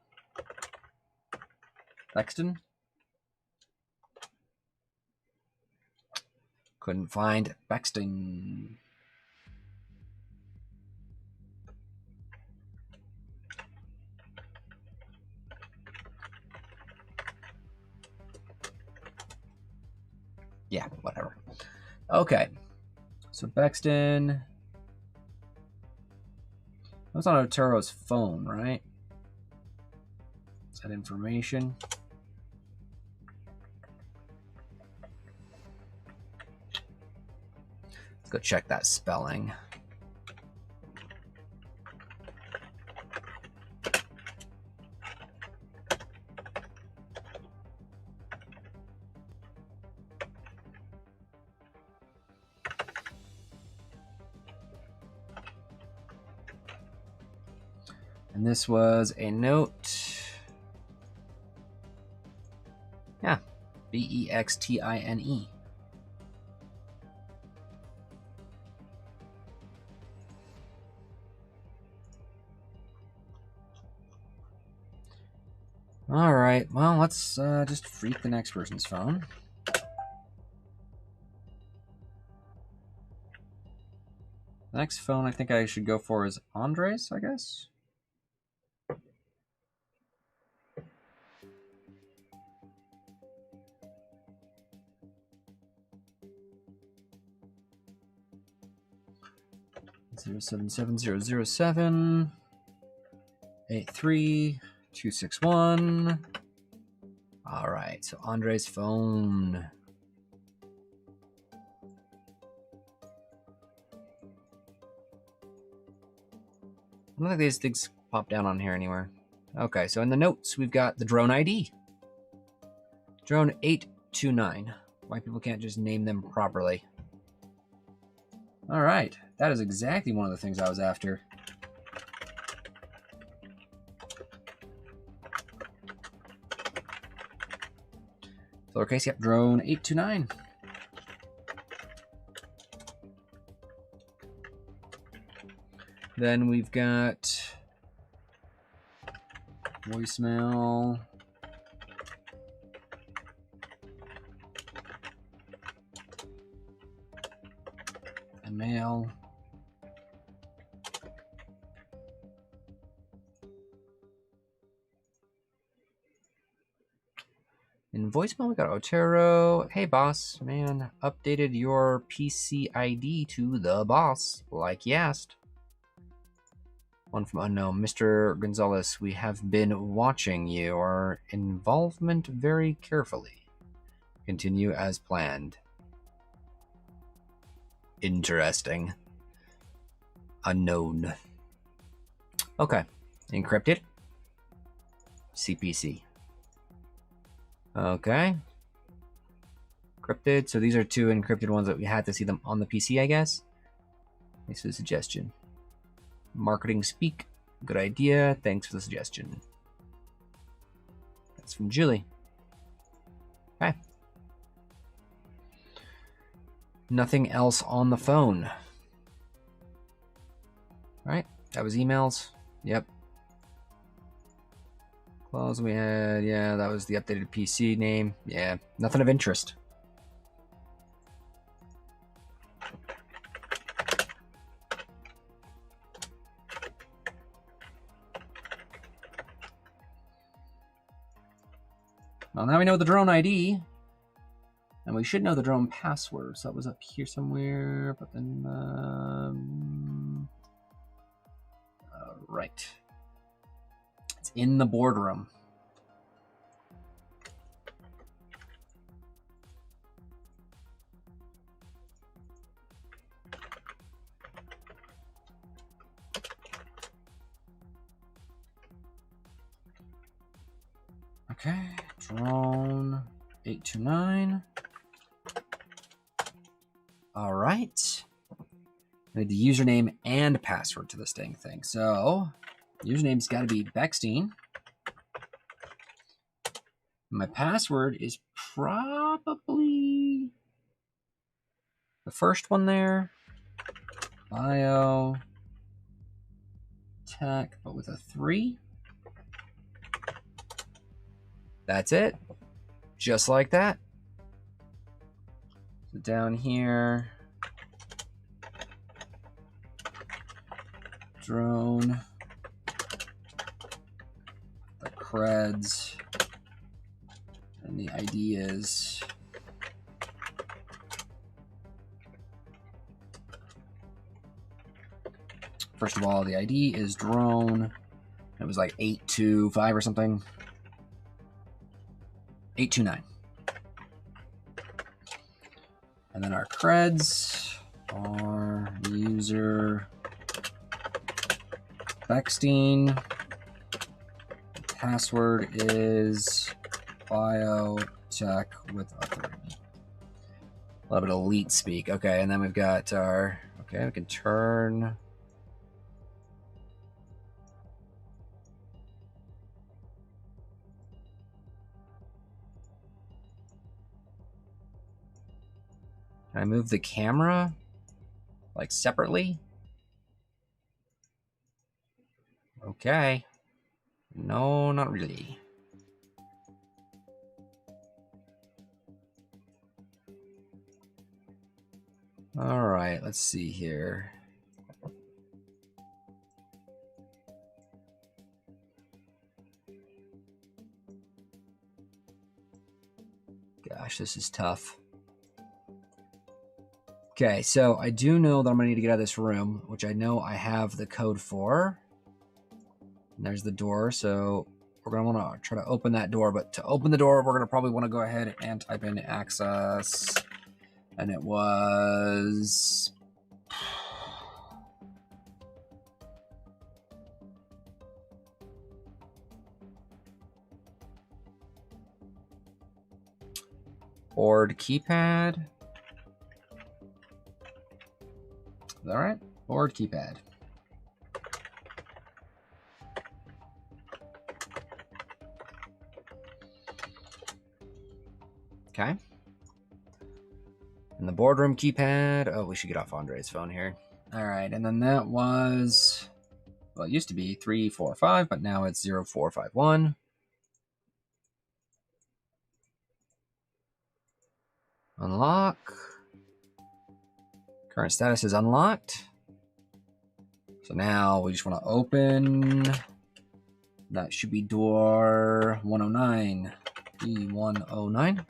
Couldn't find Bexton. Yeah, whatever. Okay. So Bexton. That was on Oturo's phone, right? Is that information? Let's go check that spelling. And this was a note Bextine. All right, well, let's just freak the next person's phone. The next phone I think I should go for is Andres, I guess. Zero 77007 83261. All right, so Andre's phone. I don't think these things pop down on here anywhere. Okay, so in the notes, we've got the drone ID. Drone 829. Why people can't just name them properly. All right, that is exactly one of the things I was after. Lowercase, yep, drone 829. Then we've got voicemail. And mail. In voicemail, we got Otero. Hey, boss, man, updated your PC ID to the boss, like you asked. One from unknown. Mr. Gonzalez, we have been watching your involvement very carefully. Continue as planned. Interesting. Unknown. Okay. Encrypted. CPC. Okay. Encrypted. So these are two encrypted ones that we had to see them on the PC, I guess. Thanks for the suggestion. Marketing speak. Good idea. Thanks for the suggestion. That's from Julie. Okay. Nothing else on the phone. All right. That was emails. Yep. Close we had. Yeah, that was the updated PC name. Yeah, nothing of interest. Well, now we know the drone ID. And we should know the drone password. So that was up here somewhere. But then... right. It's in the boardroom. Okay, drone 829. All right. I need the username and password to this dang thing. So, username's got to be Beckstein. My password is probably the first one there. Bio tech, but with a 3. That's it. Just like that. So down here, drone, the creds, and the ID is first of all, the ID is drone. It was like 825 or something. 829. And then our creds are user Beckstein. Password is biotech with authority. A little bit of elite speak. Okay, and then we've got our, okay, we can turn. Can I move the camera like separately? Okay. No, not really. All right, let's see here. Gosh, this is tough. Okay, so I do know that I'm gonna need to get out of this room, which I know I have the code for. And there's the door, so we're gonna wanna try to open that door, but to open the door, we're gonna probably wanna go ahead and type in access. And it was... board keypad. Is that right? Board keypad. Okay. And the boardroom keypad. Oh, we should get off Andre's phone here. All right, and then that was, well, it used to be 345, but now it's 0451. Unlock. Current status is unlocked. So now we just want to open. That should be door 109. E109.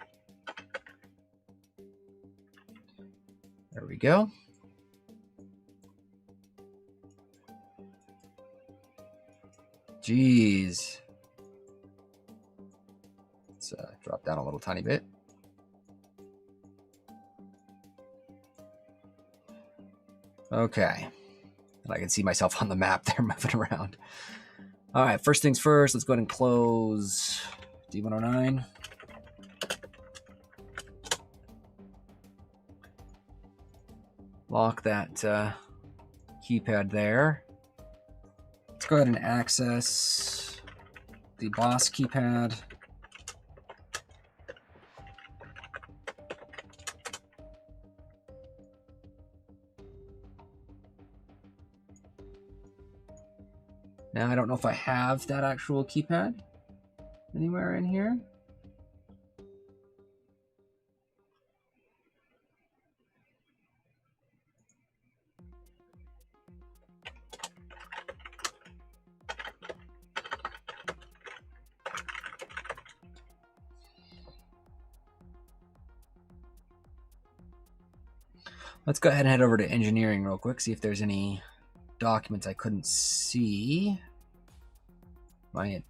There we go. Jeez. Let's drop down a little tiny bit. Okay. And I can see myself on the map there moving around. All right, first things first, let's go ahead and close D109. Lock that keypad there. Let's go ahead and access the boss keypad. Now, I don't know if I have that actual keypad anywhere in here. Let's go ahead and head over to engineering real quick, see if there's any documents I couldn't see.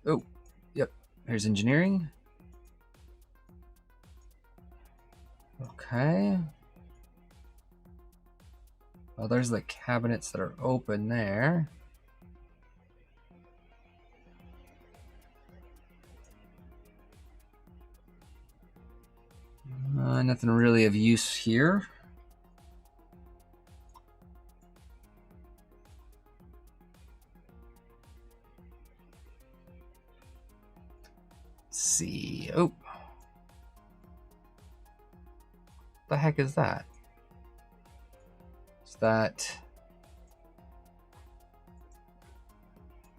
Oh, yep, here's engineering. Okay. Well, there's the cabinets that are open there. Nothing really of use here. Let's see. Oh. The heck is that? Is that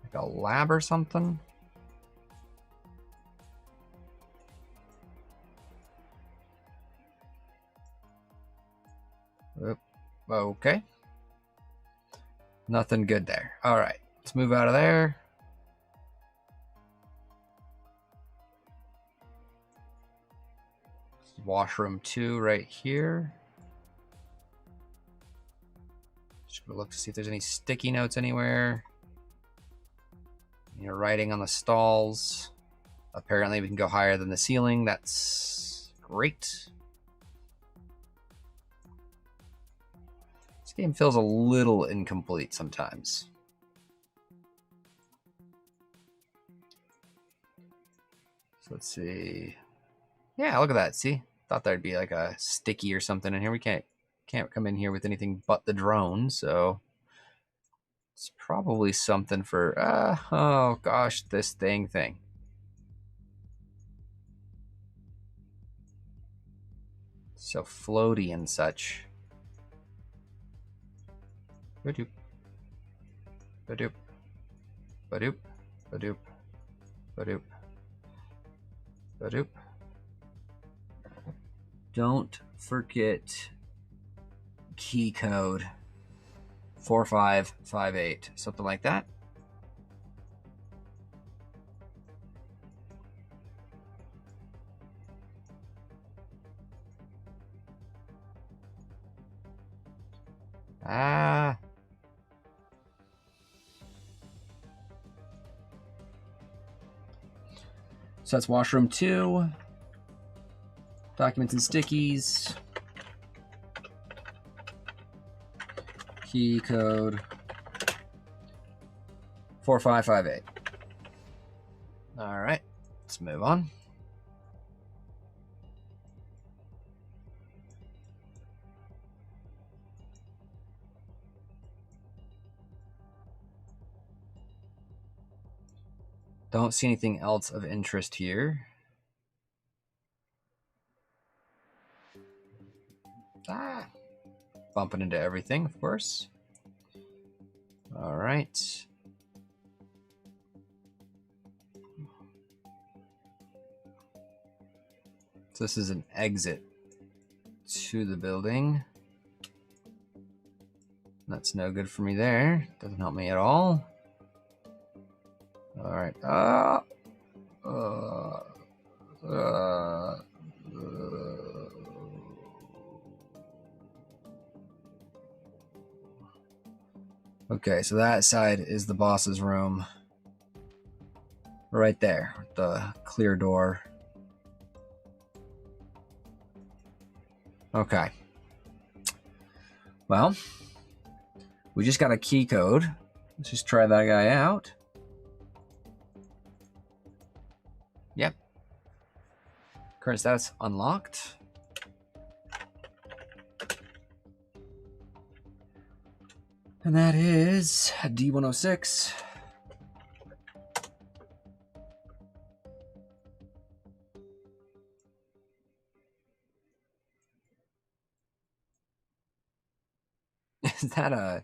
like a lab or something? Okay. Nothing good there. All right, let's move out of there. Washroom 2 right here. Just gonna look to see if there's any sticky notes anywhere. You're writing on the stalls. Apparently we can go higher than the ceiling. That's great. This game feels a little incomplete sometimes. So let's see. Yeah, look at that. See? Thought there'd be like a sticky or something in here. We can't come in here with anything but the drone, so it's probably something for oh gosh, this thing. So floaty and such. Ba-doop. Ba-doop. Ba-doop. Ba-doop. Ba-doop. Ba-doop. Don't forget key code 4558, something like that. So that's washroom 2. Documents and stickies. Key code 4558. All right, let's move on. Don't see anything else of interest here. Bumping into everything, of course. All right. So this is an exit to the building. That's no good for me there. Doesn't help me at all. All right. Okay, so that side is the boss's room. Right there, the clear door. Okay. Well, we just got a key code. Let's just try that guy out. Yep. Current status unlocked. And that is D106. Is that a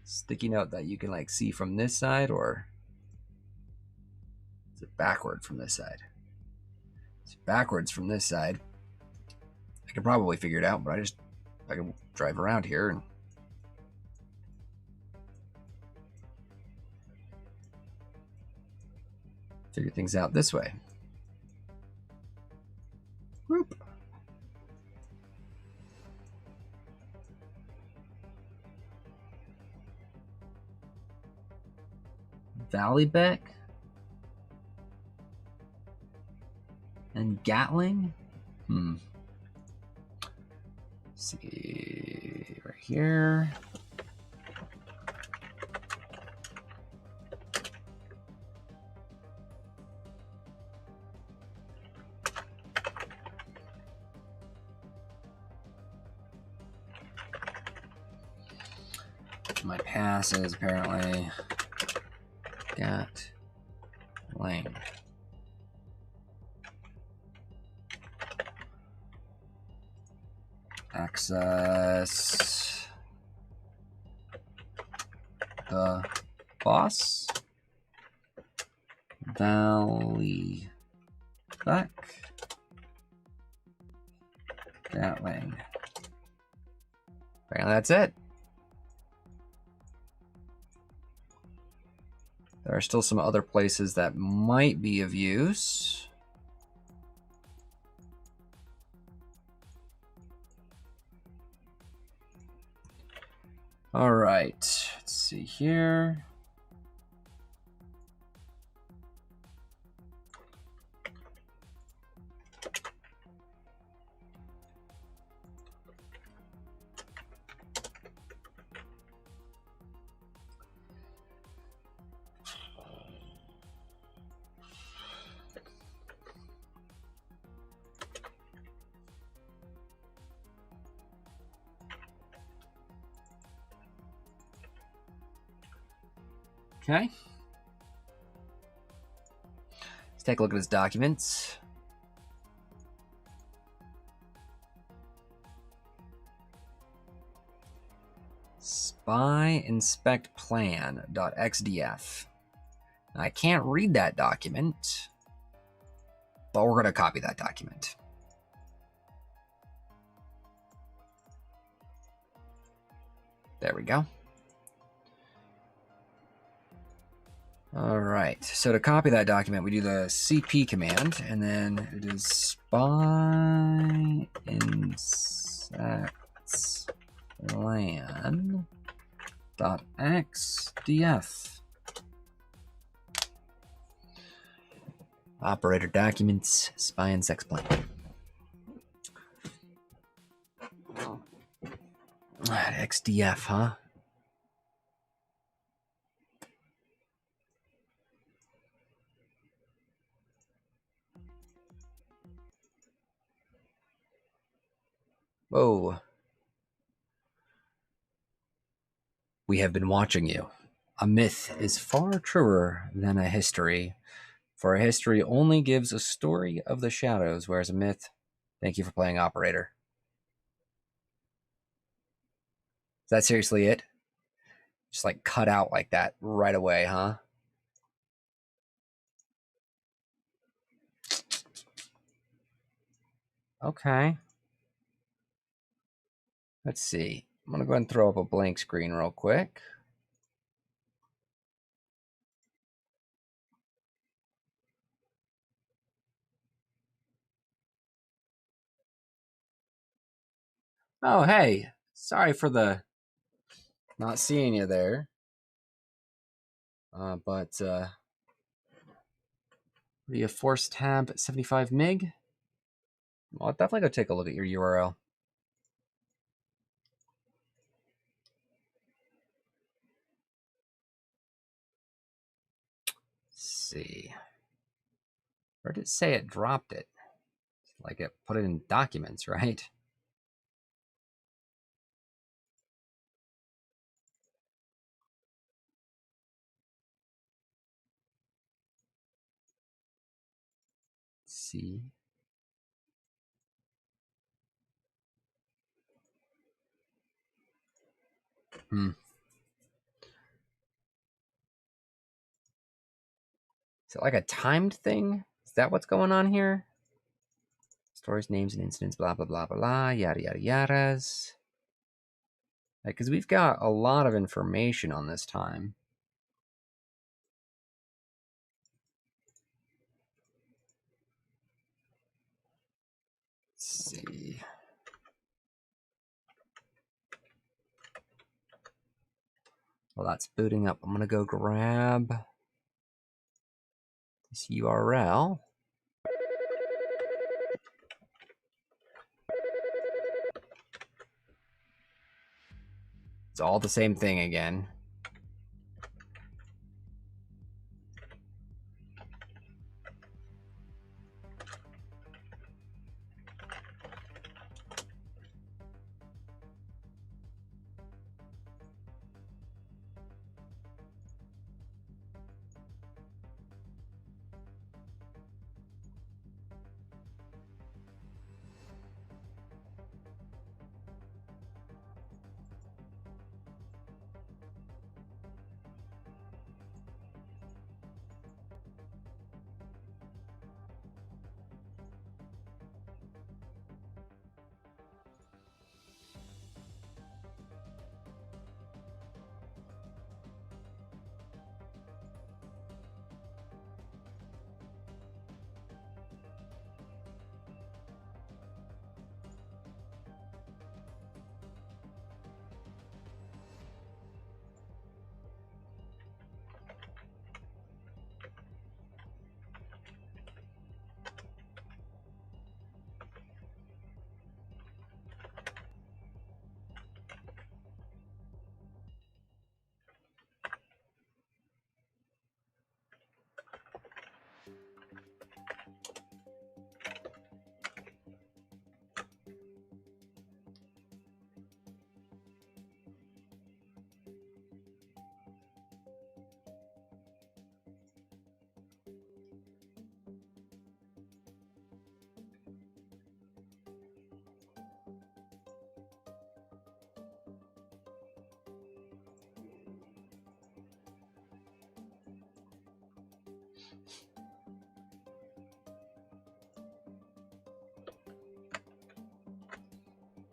sticky note that you can like see from this side, or is it backward from this side? It's backwards from this side. I could probably figure it out, but I can drive around here and figure things out this way. Whoop. Valleybeck and Gatling. Let's see right here. My pass is apparently Gatling. Access the boss. Valleybeck. Gatling. Apparently that's it. There are still some other places that might be of use. All right, let's see here. Okay. Let's take a look at his documents. Buy inspect plan.xdf. I can't read that document, but we're going to copy that document. There we go. All right, so to copy that document, we do the cp command, and then it is buy insects land.xdf. Operator documents, spy insects plan. XDF, huh? Whoa. We have been watching you. A myth is far truer than a history, for a history only gives a story of the shadows, whereas a myth... Thank you for playing operator. Is that seriously it? Just like cut out like that right away, huh? Okay. Let's see. I'm going to go ahead and throw up a blank screen real quick. Oh, hey. Sorry for the not seeing you there. But what do you force tab 75 MB? Well, I'll definitely go take a look at your URL. Let's see. Where did it say it dropped it? Like it put it in documents, right? Let's see. Is it like a timed thing? Is that what's going on here? Stories, names, and incidents, blah, blah, blah, blah, blah, yada, yada, yadas. Because we've got a lot of information on this time. Let's see. Well, that's booting up. I'm going to go grab this URL. It's all the same thing again.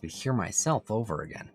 could hear myself over again.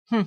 Hmm.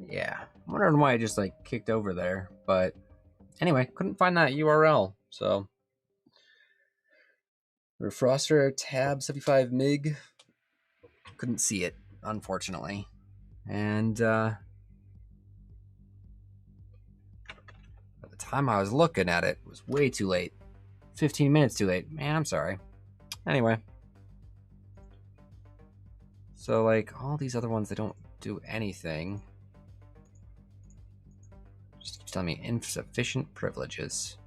Yeah, I'm wondering why I just like kicked over there, but anyway, couldn't find that URL, so Refroster tab 75 mig, couldn't see it, unfortunately, and by the time I was looking at it, it was way too late, 15 minutes too late. Man, I'm sorry. Anyway, so like all these other ones, they don't do anything. Just keeps telling me insufficient privileges.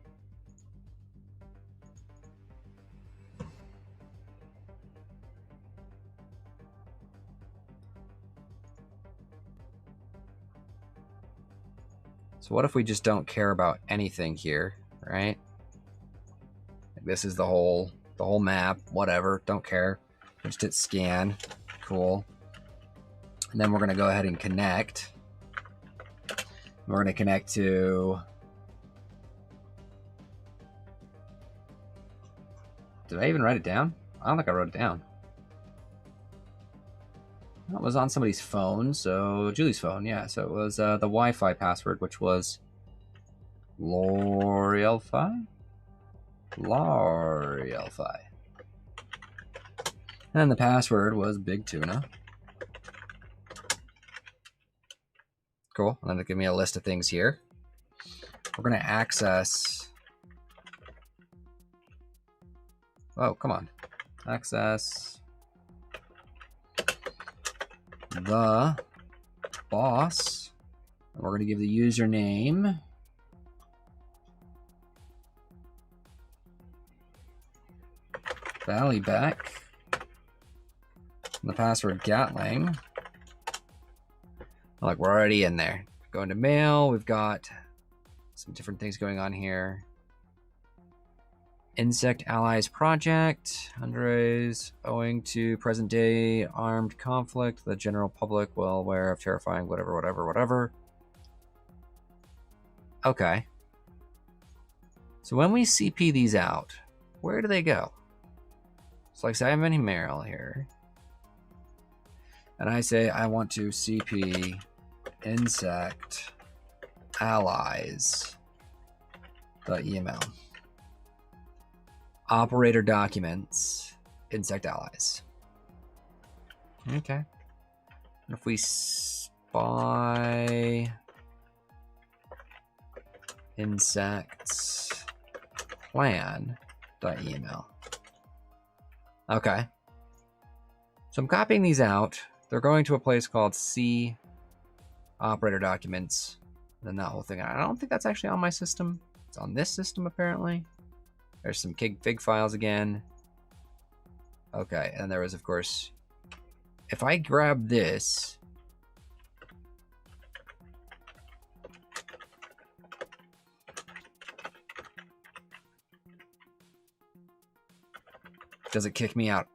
So what if we just don't care about anything here, right? Like this is the whole map, whatever, don't care. Just hit scan, cool. And then we're gonna go ahead and connect. We're gonna connect to Did I even write it down? I don't think I wrote it down. It was on somebody's phone, so Julie's phone, yeah. So it was the Wi-Fi password, which was L'Orealfi? L'Orealfi. And the password was Big Tuna. Cool. And then it'll give me a list of things here. We're going to access... Oh, come on. Access the boss. And we're going to give the username Valleyback. And the password Gatling. Like, we're already in there. Going to mail. We've got some different things going on here. Insect Allies Project. Andres, owing to present day armed conflict, the general public well aware of terrifying whatever. Okay. So when we CP these out, where do they go? So like, say I have any mail here. And I say I want to CP insect allies the email. Operator documents, insect allies. Okay. And if we spy insects plan.email. Okay. So I'm copying these out. They're going to a place called C operator documents. And then that whole thing. I don't think that's actually on my system. It's on this system apparently. There's some fig files again. Okay, and there was, of course, if I grab this, does it kick me out?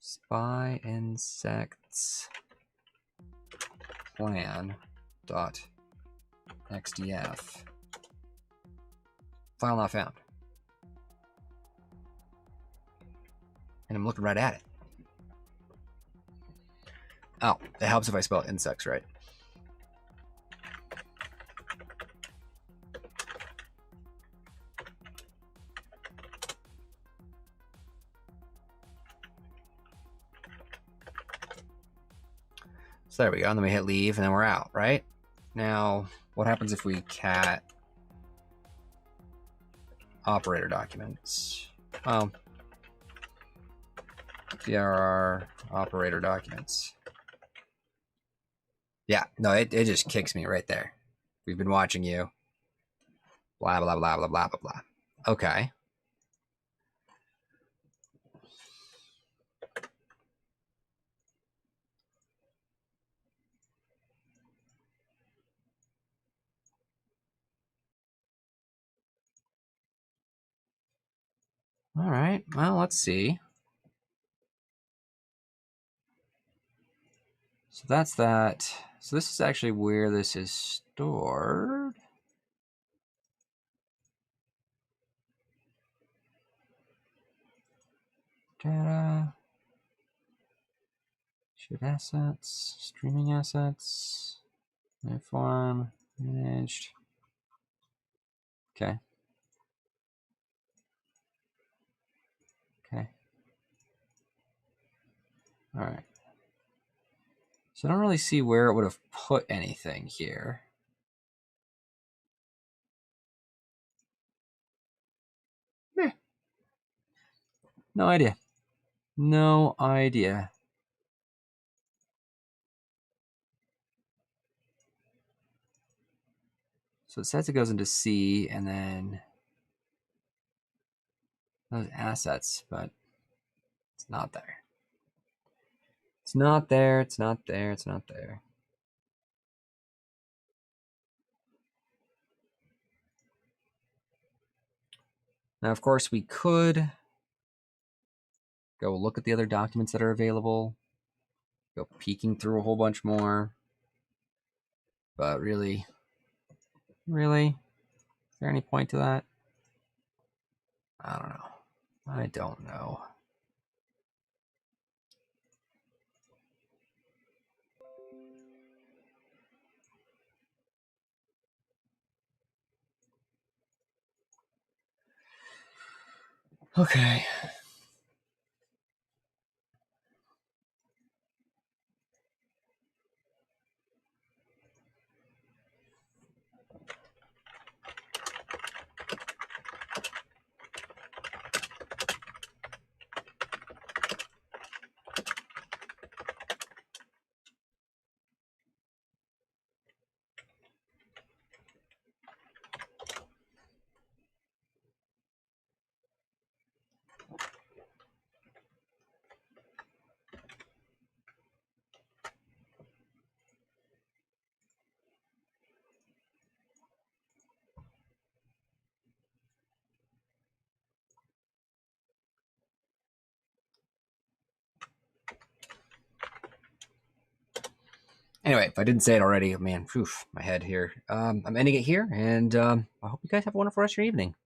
Spy insects plan dot XDF. File not found. And I'm looking right at it. Oh, it helps if I spell insects right. So there we go, and then we hit leave, and then we're out, right? Now, what happens if we cat operator documents? Oh, DRR operator documents. Yeah, no, it just kicks me right there. We've been watching you. Blah, blah, blah, blah, blah, blah, blah. Okay. All right, well, let's see. So that's that. So this is actually where this is stored. Data. Shoot assets. Streaming assets. Uniform. Managed. Okay. Okay. All right. So I don't really see where it would have put anything here. Eh. No idea. No idea. So it says it goes into C and then those assets, but it's not there. It's not there. It's not there. It's not there. Now, of course, we could go look at the other documents that are available, go peeking through a whole bunch more, but really, Really? Is there any point to that? I don't know. I don't know. Okay. Anyway, if I didn't say it already, man, phew, my head here. I'm ending it here, and I hope you guys have a wonderful rest of your evening.